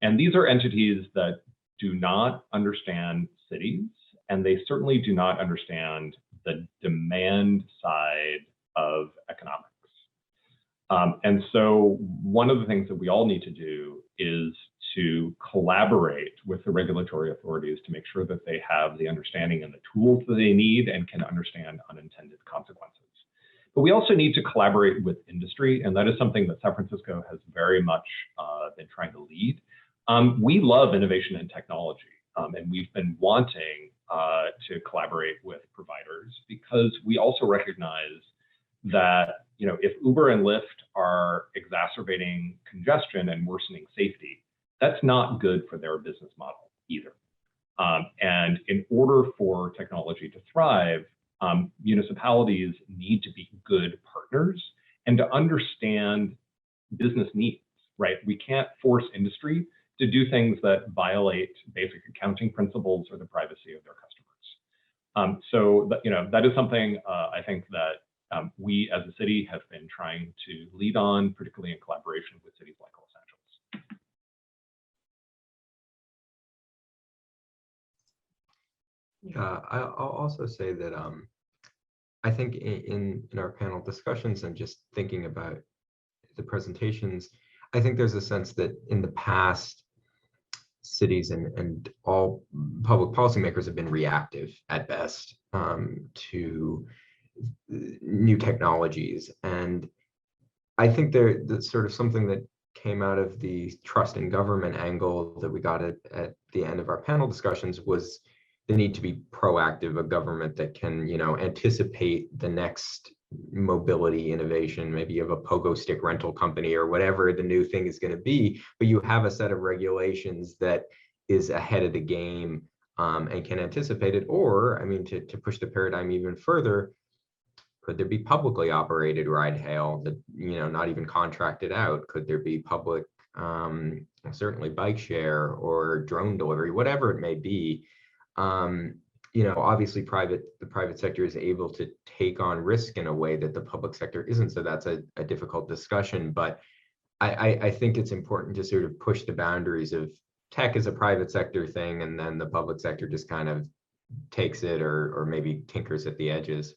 And these are entities that do not understand cities, and they certainly do not understand the demand side of economics. And so one of the things that we all need to do is to collaborate with the regulatory authorities to make sure that they have the understanding and the tools that they need and can understand unintended consequences. But we also need to collaborate with industry, and that is something that San Francisco has very much been trying to lead. We love innovation and technology, and we've been wanting to collaborate with providers because we also recognize that, you know, if Uber and Lyft are exacerbating congestion and worsening safety, that's not good for their business model either. And in order for technology to thrive, municipalities need to be good partners and to understand business needs, right? We can't force industry to do things that violate basic accounting principles or the privacy of their customers. So that, you know, that is something I think that we as a city have been trying to lead on, particularly in collaboration with cities like Los Angeles. Yeah, I'll also say that I think in our panel discussions and just thinking about the presentations, I think there's a sense that in the past, cities and all public policymakers have been reactive at best to new technologies. And I think that's sort of something that came out of the trust in government angle that we got at the end of our panel discussions was the need to be proactive, a government that can, you know, anticipate the next mobility innovation. Maybe you have a pogo stick rental company or whatever the new thing is going to be, but you have a set of regulations that is ahead of the game and can anticipate it. Or, I mean, to push the paradigm even further, could there be publicly operated ride hail that, you know, not even contracted out? Could there be public, certainly bike share or drone delivery, whatever it may be? You know, obviously the private sector is able to take on risk in a way that the public sector isn't. So that's a difficult discussion. But I think it's important to sort of push the boundaries of tech as a private sector thing, and then the public sector just kind of takes it or maybe tinkers at the edges.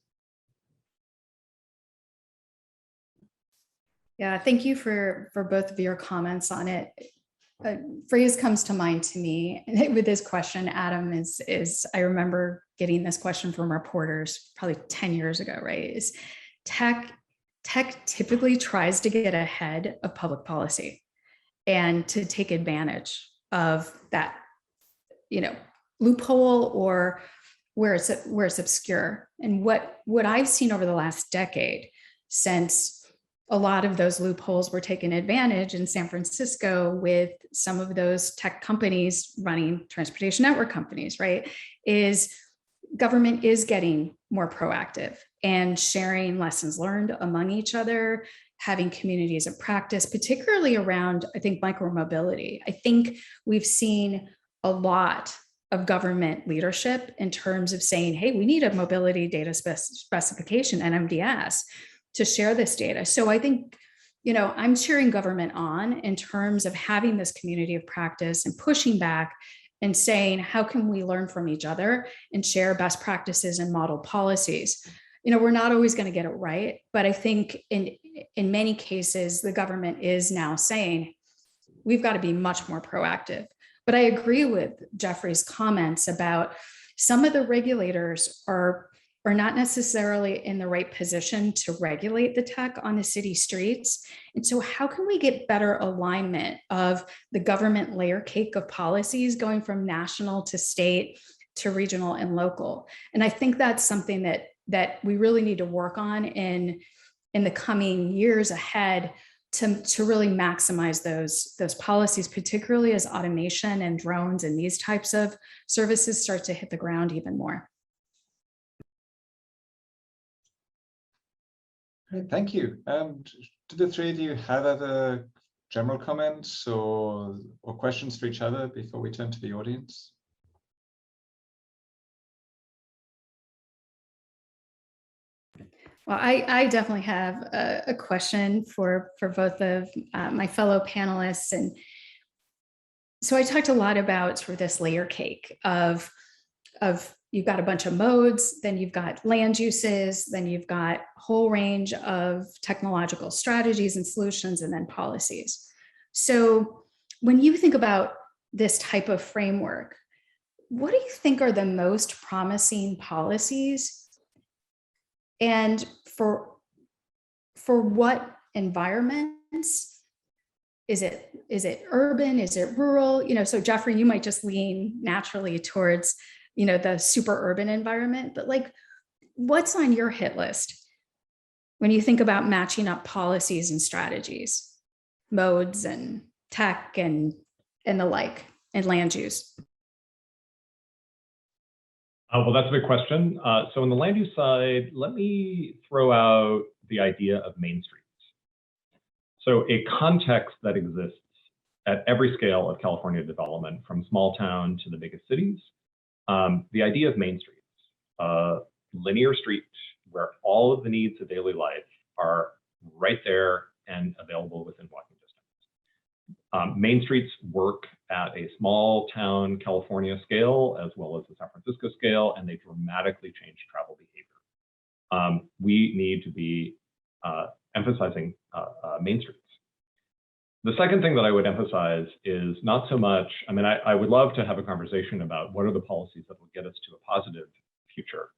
Yeah, thank you for both of your comments on it. A phrase comes to mind to me with this question, Adam, is I remember getting this question from reporters probably 10 years ago, right? Is tech typically tries to get ahead of public policy and to take advantage of that, loophole or where it's obscure. And what I've seen over the last decade, since a lot of those loopholes were taken advantage in San Francisco with some of those tech companies running transportation network companies, right? Is government is getting more proactive and sharing lessons learned among each other, having communities of practice, particularly around, I think, micromobility. I think we've seen a lot of government leadership in terms of saying, hey, we need a mobility data specification, NMDS, to share this data. So I think, I'm cheering government on in terms of having this community of practice and pushing back and saying, how can we learn from each other and share best practices and model policies? We're not always going to get it right, but I think in many cases, the government is now saying, we've got to be much more proactive. But I agree with Jeffrey's comments about some of the regulators are not necessarily in the right position to regulate the tech on the city streets. And so how can we get better alignment of the government layer cake of policies going from national to state to regional and local? And I think that's something that we really need to work on in the coming years ahead to really maximize those policies, particularly as automation and drones and these types of services start to hit the ground even more. Great, thank you. Do the three of you have other general comments or questions for each other before we turn to the audience? Well, I definitely have a question for both of my fellow panelists. And so I talked a lot about sort of this layer cake of you've got a bunch of modes, then you've got land uses, then you've got a whole range of technological strategies and solutions, and then policies. So when you think about this type of framework, what do you think are the most promising policies? And for what environments? Is it urban? Is it rural? So Jeffrey, you might just lean naturally towards the super urban environment, but what's on your hit list when you think about matching up policies and strategies, modes and tech and the like, and land use? Well, that's a big question. So on the land use side, let me throw out the idea of main streets. So a context that exists at every scale of California development, from small town to the biggest cities. The idea of main streets, linear street where all of the needs of daily life are right there and available within walking distance. Main streets work at a small town California scale as well as the San Francisco scale, and they dramatically change travel behavior. We need to be emphasizing main streets. The second thing that I would emphasize is not so much, I would love to have a conversation about what are the policies that will get us to a positive future,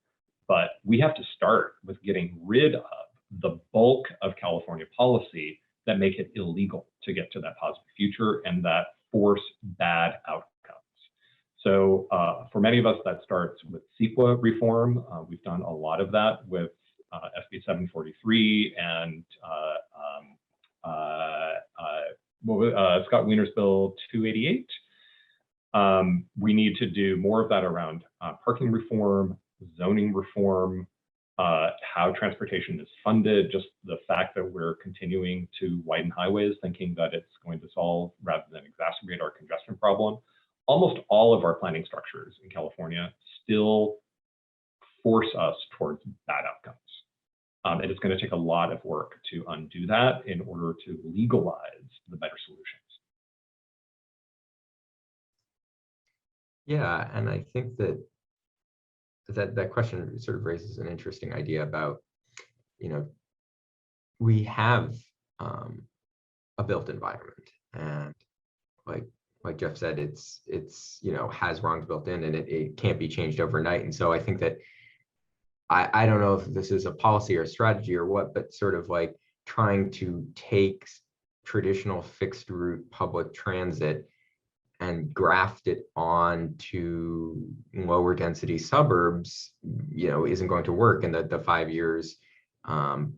but we have to start with getting rid of the bulk of California policy that make it illegal to get to that positive future and that force bad outcomes. So for many of us, that starts with CEQA reform. We've done a lot of that with SB 743 and Scott Wiener's Bill 288. We need to do more of that around parking reform, zoning reform, how transportation is funded, just the fact that we're continuing to widen highways thinking that it's going to solve rather than exacerbate our congestion problem. Almost all of our planning structures in California still force us towards bad outcomes. And it's going to take a lot of work to undo that in order to legalize the better solutions. Yeah, and I think that question sort of raises an interesting idea about, we have a built environment, and like Jeff said, it's has wrongs built in, and it can't be changed overnight. And so I think that I don't know if this is a policy or strategy or what, but sort of like trying to take traditional fixed route public transit and graft it onto lower density suburbs, isn't going to work. And the 5 years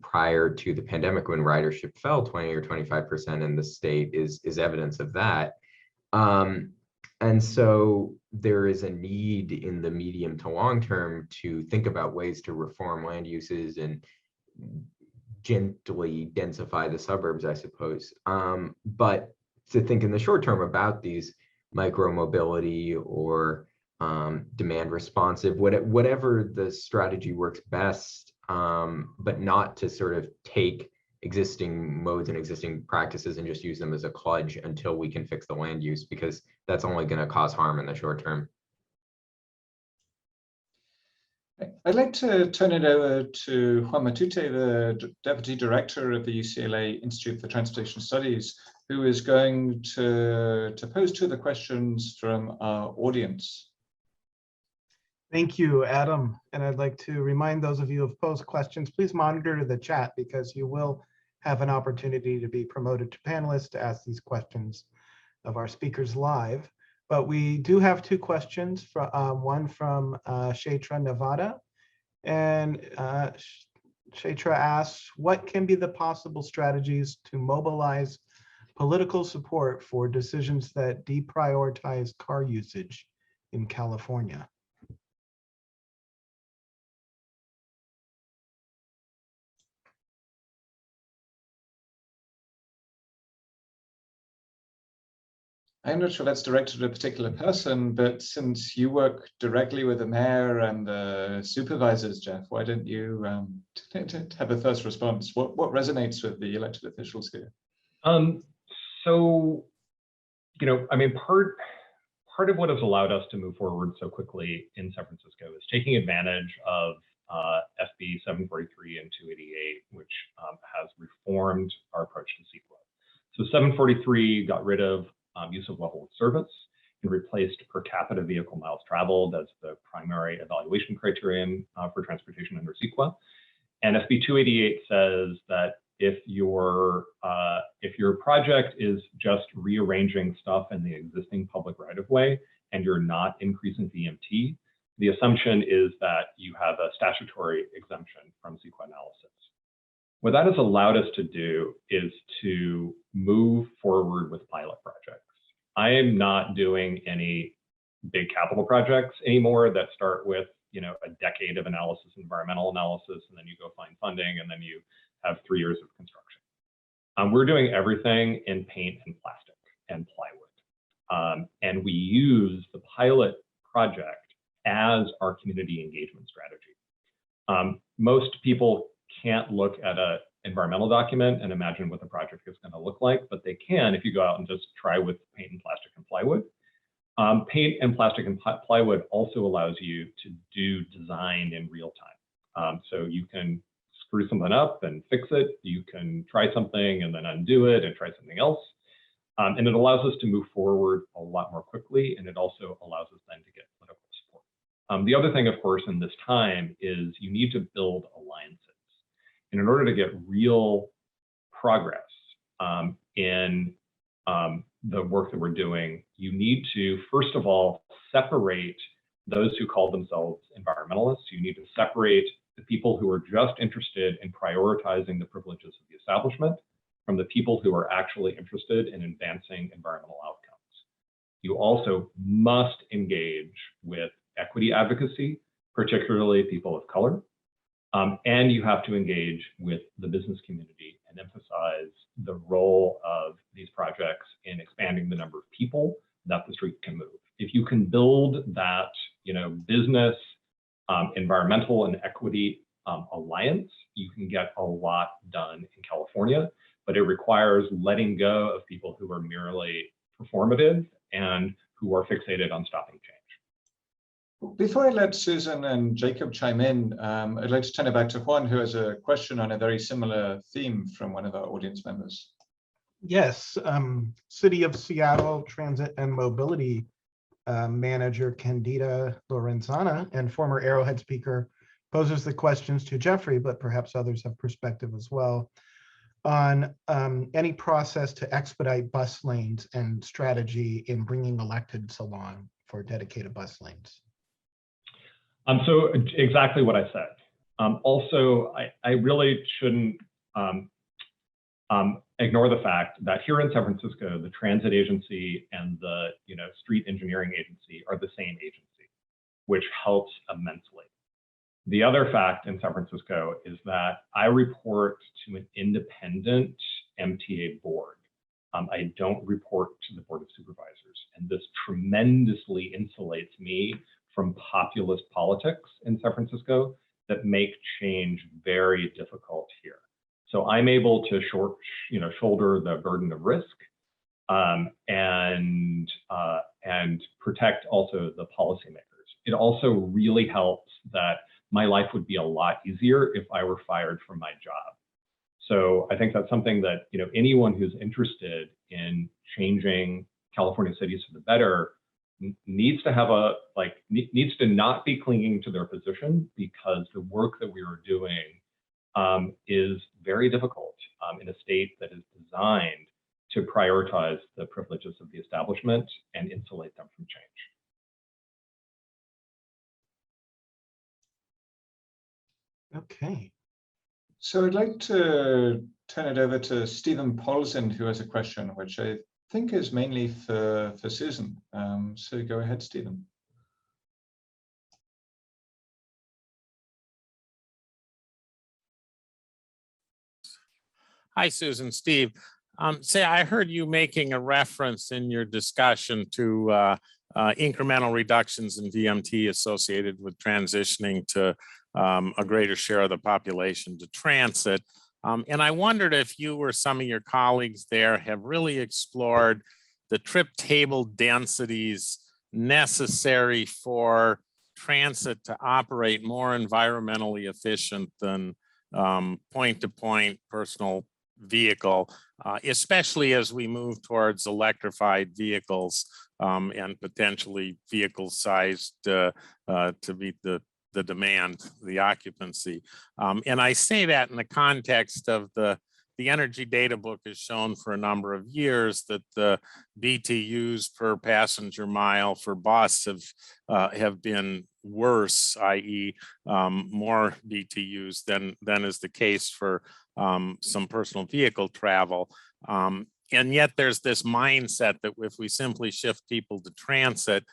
prior to the pandemic, when ridership fell 20 or 25% in the state, is evidence of that. And so there is a need in the medium to long term to think about ways to reform land uses and gently densify the suburbs, I suppose. But to think in the short term about these micro mobility or demand responsive, whatever the strategy works best, but not to sort of take existing modes and existing practices and just use them as a kludge until we can fix the land use, because that's only going to cause harm in the short term. I'd like to turn it over to Juan Matute, the Deputy Director of the UCLA Institute for Transportation Studies, who is going to pose two of the questions from our audience. Thank you, Adam. And I'd like to remind those of you who have posed questions, please monitor the chat, because you will have an opportunity to be promoted to panelists to ask these questions of our speakers live. But we do have two questions, one from Shaitra, Nevada. And Shaitra asks, what can be the possible strategies to mobilize political support for decisions that deprioritize car usage in California? I'm not sure that's directed at a particular person, but since you work directly with the mayor and the supervisors, Jeff, why don't you have a first response? What resonates with the elected officials here? So, I mean, part of what has allowed us to move forward so quickly in San Francisco is taking advantage of SB 743 and 288, which has reformed our approach to CEQA. So 743 got rid of use of level of service and replaced per capita vehicle miles traveled as the primary evaluation criterion for transportation under CEQA. And SB 288 says that if your project is just rearranging stuff in the existing public right-of-way and you're not increasing VMT, the assumption is that you have a statutory exemption from CEQA analysis. What that has allowed us to do is to move forward with pilot projects. I am not doing any big capital projects anymore that start with, a decade of analysis, environmental analysis, and then you go find funding, and then you have 3 years of construction. We're doing everything in paint and plastic and plywood. And we use the pilot project as our community engagement strategy. Most people can't look at an environmental document and imagine what the project is going to look like, but they can if you go out and just try with paint and plastic and plywood. Paint and plastic and plywood also allows you to do design in real time. So you can screw something up and fix it. You can try something and then undo it and try something else. And it allows us to move forward a lot more quickly, and it also allows us then to get political support. The other thing, of course, in this time is you need to build alliances. And in order to get real progress in the work that we're doing, you need to, first of all, separate those who call themselves environmentalists. You need to separate the people who are just interested in prioritizing the privileges of the establishment from the people who are actually interested in advancing environmental outcomes. You also must engage with equity advocacy, particularly people of color. And you have to engage with the business community and emphasize the role of these projects in expanding the number of people that the street can move. If you can build that, business, environmental and equity alliance, you can get a lot done in California, but it requires letting go of people who are merely performative and who are fixated on stopping change. Before I let Susan and Jacob chime in, I'd like to turn it back to Juan, who has a question on a very similar theme from one of our audience members. Yes, City of Seattle Transit and Mobility Manager Candida Lorenzana and former Arrowhead speaker poses the questions to Jeffrey, but perhaps others have perspective as well, on any process to expedite bus lanes and strategy in bringing electeds along for dedicated bus lanes. So exactly what I said. Also, I really shouldn't ignore the fact that here in San Francisco, the transit agency and the street engineering agency are the same agency, which helps immensely. The other fact in San Francisco is that I report to an independent MTA board. I don't report to the Board of Supervisors, and this tremendously insulates me from populist politics in San Francisco that make change very difficult here. So I'm able to shoulder the burden of risk and protect also the policymakers. It also really helps that my life would be a lot easier if I were fired from my job. So I think that's something that anyone who's interested in changing California cities for the better needs to have needs to not be clinging to their position, because the work that we are doing is very difficult in a state that is designed to prioritize the privileges of the establishment and insulate them from change. Okay. So I'd like to turn it over to Stephen Polson, who has a question, which I think is mainly for Susan. So go ahead, Stephen. Hi, Susan. Steve. Say, I heard you making a reference in your discussion to incremental reductions in VMT associated with transitioning to a greater share of the population to transit. And I wondered if you or some of your colleagues there have really explored the trip table densities necessary for transit to operate more environmentally efficient than point-to-point personal vehicle, especially as we move towards electrified vehicles and potentially vehicle sized to meet the demand, the occupancy. And I say that in the context of the Energy Data Book has shown for a number of years that the BTUs per passenger mile for bus have been worse, i.e. more BTUs than is the case for some personal vehicle travel. And yet there's this mindset that if we simply shift people to transit,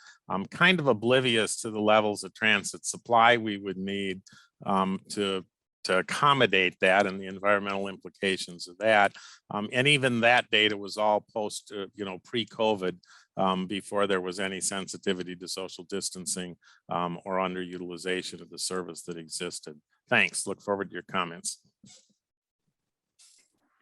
kind of oblivious to the levels of transit supply we would need to accommodate that and the environmental implications of that. And even that data was all pre-COVID, before there was any sensitivity to social distancing or underutilization of the service that existed. Thanks. Look forward to your comments.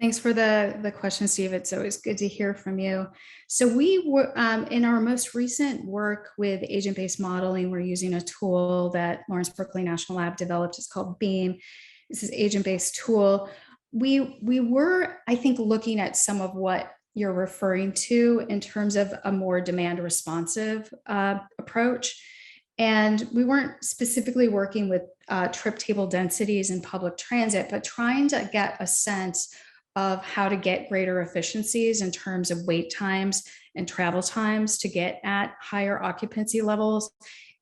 Thanks for the question, Steve. It's always good to hear from you. So we were in our most recent work with agent-based modeling, we're using a tool that Lawrence Berkeley National Lab developed. It's called BEAM. This is agent-based tool. We were, I think, looking at some of what you're referring to in terms of a more demand responsive approach. And we weren't specifically working with trip table densities in public transit, but trying to get a sense of how to get greater efficiencies in terms of wait times and travel times to get at higher occupancy levels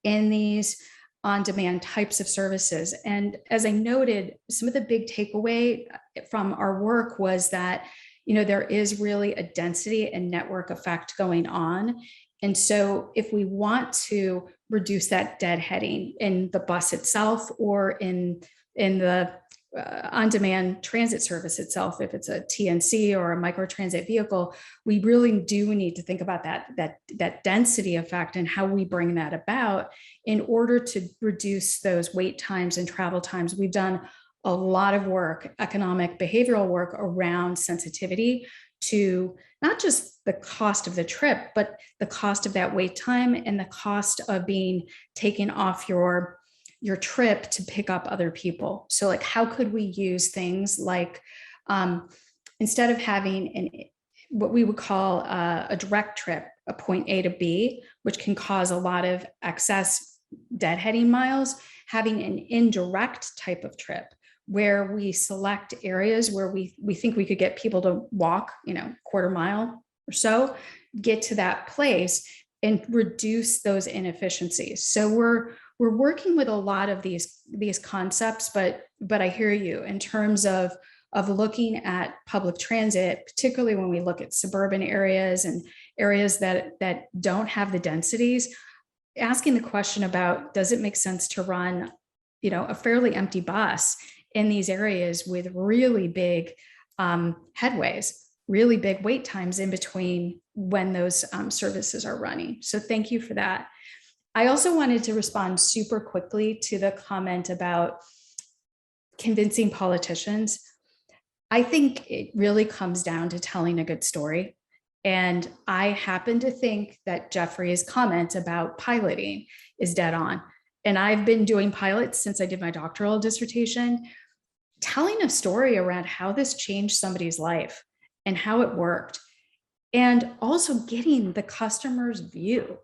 in these on-demand types of services. And as I noted, some of the big takeaway from our work was that, there is really a density and network effect going on. And so if we want to reduce that deadheading in the bus itself or in the on-demand transit service itself, if it's a TNC or a microtransit vehicle, we really do need to think about that density effect and how we bring that about in order to reduce those wait times and travel times. We've done a lot of work, economic behavioral work around sensitivity to not just the cost of the trip, but the cost of that wait time and the cost of being taken off your trip to pick up other people. So like, how could we use things like, instead of having what we would call a direct trip, a point A to B, which can cause a lot of excess deadheading miles, having an indirect type of trip where we select areas where we think we could get people to walk, quarter mile or so, get to that place and reduce those inefficiencies. So we're working with a lot of these concepts, but I hear you in terms of looking at public transit, particularly when we look at suburban areas and areas that don't have the densities, asking the question about, does it make sense to run, a fairly empty bus in these areas with really big headways, really big wait times in between when those services are running. So thank you for that. I also wanted to respond super quickly to the comment about convincing politicians. I think it really comes down to telling a good story. And I happen to think that Jeffrey's comment about piloting is dead on. And I've been doing pilots since I did my doctoral dissertation, telling a story around how this changed somebody's life and how it worked. And also getting the customer's view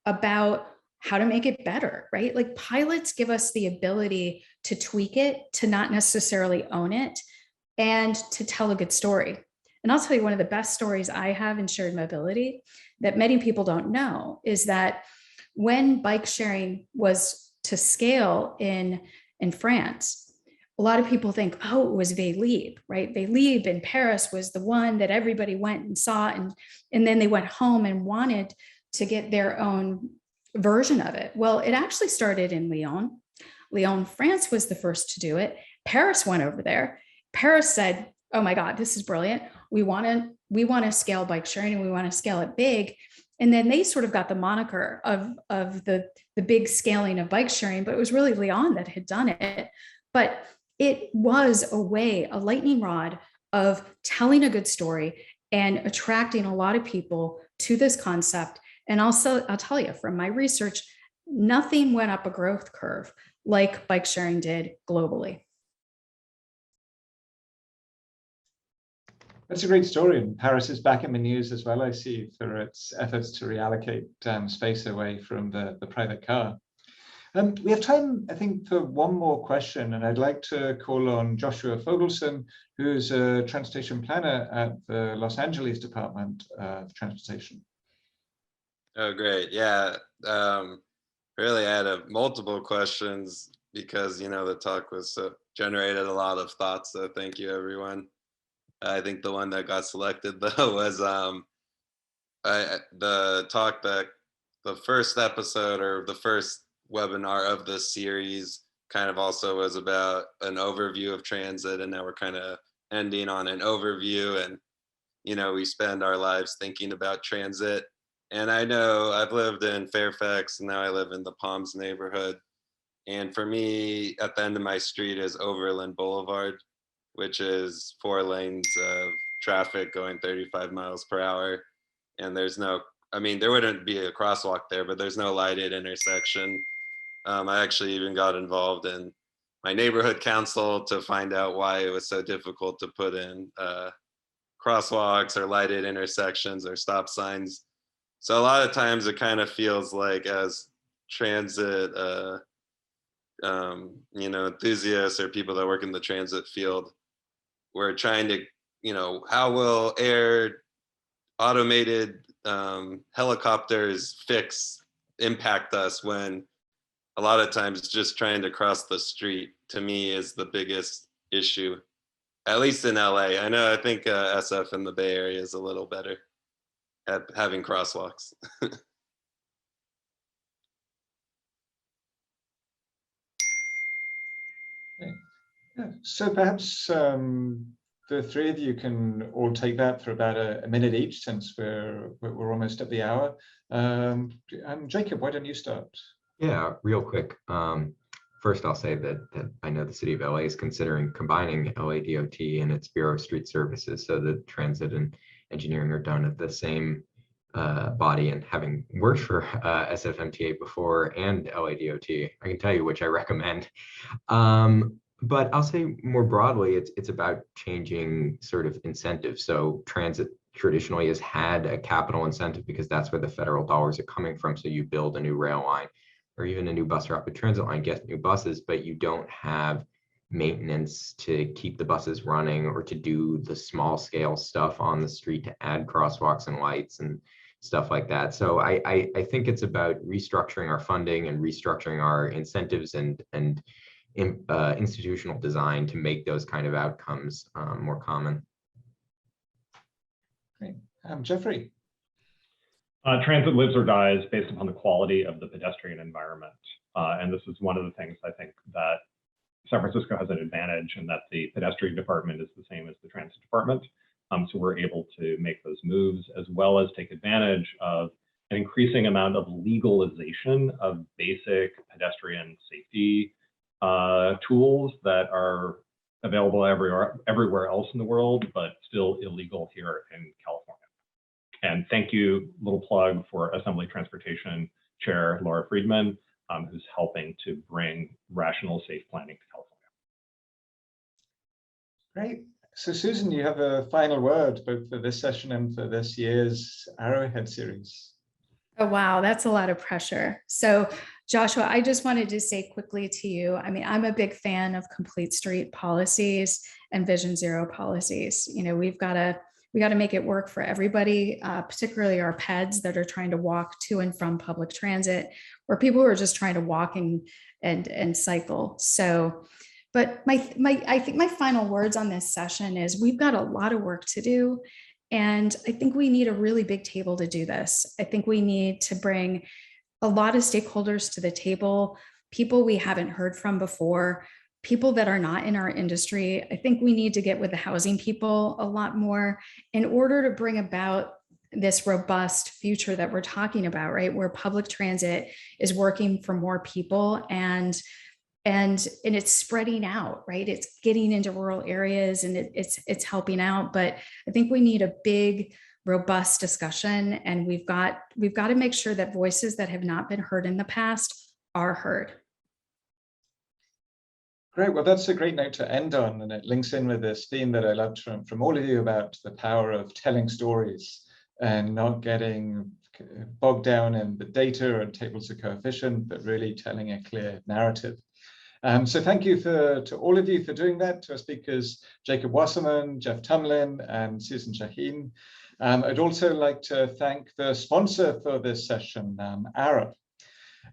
about how to make it better, right? Like pilots give us the ability to tweak it, to not necessarily own it, and to tell a good story. And I'll tell you, one of the best stories I have in shared mobility that many people don't know is that when bike sharing was to scale in France, a lot of people think, oh, it was Vélib', right? Vélib' in Paris was the one that everybody went and saw, and then they went home and wanted to get their own version of it. Well, it actually started in Lyon. Lyon, France was the first to do it. Paris went over there. Paris said, oh my God, this is brilliant. We want to scale bike sharing and we want to scale it big. And then they sort of got the moniker of the big scaling of bike sharing, but it was really Lyon that had done it. But it was a lightning rod of telling a good story and attracting a lot of people to this concept. And also, I'll tell you from my research, nothing went up a growth curve like bike sharing did globally. That's a great story. And Paris is back in the news as well, I see, for its efforts to reallocate space away from the private car. We have time, I think, for one more question, and I'd like to call on Joshua Fogelson, who's a transportation planner at the Los Angeles Department of Transportation. Oh, great. Yeah. Really, I had multiple questions because, the talk was generated a lot of thoughts. So thank you, everyone. I think the one that got selected, though, was the talk that the first episode or the first webinar of this series kind of also was about an overview of transit. And now we're kind of ending on an overview. And, we spend our lives thinking about transit. And I know I've lived in Fairfax, and now I live in the Palms neighborhood. And for me, at the end of my street is Overland Boulevard, which is 4 lanes of traffic going 35 miles per hour. And there's there wouldn't be a crosswalk there, but there's no lighted intersection. I actually even got involved in my neighborhood council to find out why it was so difficult to put in crosswalks or lighted intersections or stop signs. So a lot of times it kind of feels like as transit, enthusiasts or people that work in the transit field, we're trying to, how will automated helicopters impact us when a lot of times just trying to cross the street, to me, is the biggest issue, at least in LA. I think SF in the Bay Area is a little better at having crosswalks. Yeah. So perhaps the three of you can all take that for about a minute each, since we're almost at the hour. Jacob, why don't you start? Yeah, real quick. First, I'll say that I know the city of LA is considering combining LADOT and its Bureau of Street Services, so that transit and engineering are done at the same body. And having worked for SFMTA before and LADOT, I can tell you which I recommend. But I'll say more broadly, it's about changing sort of incentives. So transit traditionally has had a capital incentive because that's where the federal dollars are coming from. So you build a new rail line or even a new bus rapid transit line, get new buses, but you don't have maintenance to keep the buses running or to do the small scale stuff on the street to add crosswalks and lights and stuff like that. So I think it's about restructuring our funding and restructuring our incentives and institutional design to make those kind of outcomes more common. Great. Jeffrey. Transit lives or dies based upon the quality of the pedestrian environment. And this is one of the things I think that San Francisco has an advantage, in that the pedestrian department is the same as the transit department. So we're able to make those moves, as well as take advantage of an increasing amount of legalization of basic pedestrian safety tools that are available everywhere else in the world, but still illegal here in California. And thank you, little plug, for Assembly Transportation Chair Laura Friedman, who's helping to bring rational, safe planning to California. Great. So Susan, you have a final word, both for this session and for this year's Arrowhead series. Oh, wow, that's a lot of pressure. So Joshua, I just wanted to say quickly to you, I mean, I'm a big fan of complete street policies and Vision Zero policies. You know, we got to make it work for everybody, particularly our peds that are trying to walk to and from public transit, or people who are just trying to walk and cycle. So, but I think my final words on this session is we've got a lot of work to do. And I think we need a really big table to do this. I think we need to bring a lot of stakeholders to the table, people we haven't heard from before, people that are not in our industry. I think we need to get with the housing people a lot more in order to bring about this robust future that we're talking about, right? Where public transit is working for more people and it's spreading out, right? It's getting into rural areas and it's helping out. But I think we need a big, robust discussion, and we've got to make sure that voices that have not been heard in the past are heard. Great. Well, that's a great note to end on, and it links in with this theme that I loved from all of you about the power of telling stories and not getting bogged down in the data and tables of coefficient, but really telling a clear narrative. So thank you to all of you for doing that, to our speakers, Jacob Wasserman, Jeff Tumlin, and Susan Shahin. I'd also like to thank the sponsor for this session, Arrow.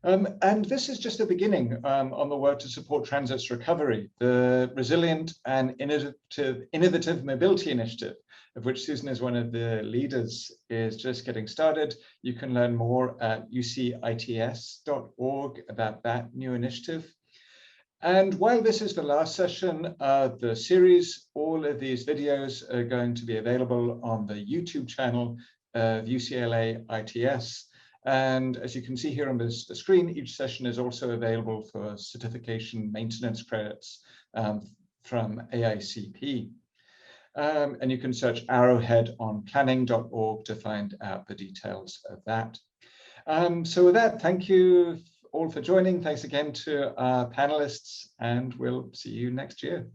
And this is just the beginning on the work to support transit's recovery, the Resilient and Innovative Mobility Initiative, of which Susan is one of the leaders, is just getting started. You can learn more at ucits.org about that new initiative. And while this is the last session of the series, all of these videos are going to be available on the YouTube channel of UCLA ITS. And as you can see here on the screen, each session is also available for certification maintenance credits from AICP. And you can search Arrowhead on planning.org to find out the details of that. So with that, thank you all for joining. Thanks again to our panelists, and we'll see you next year.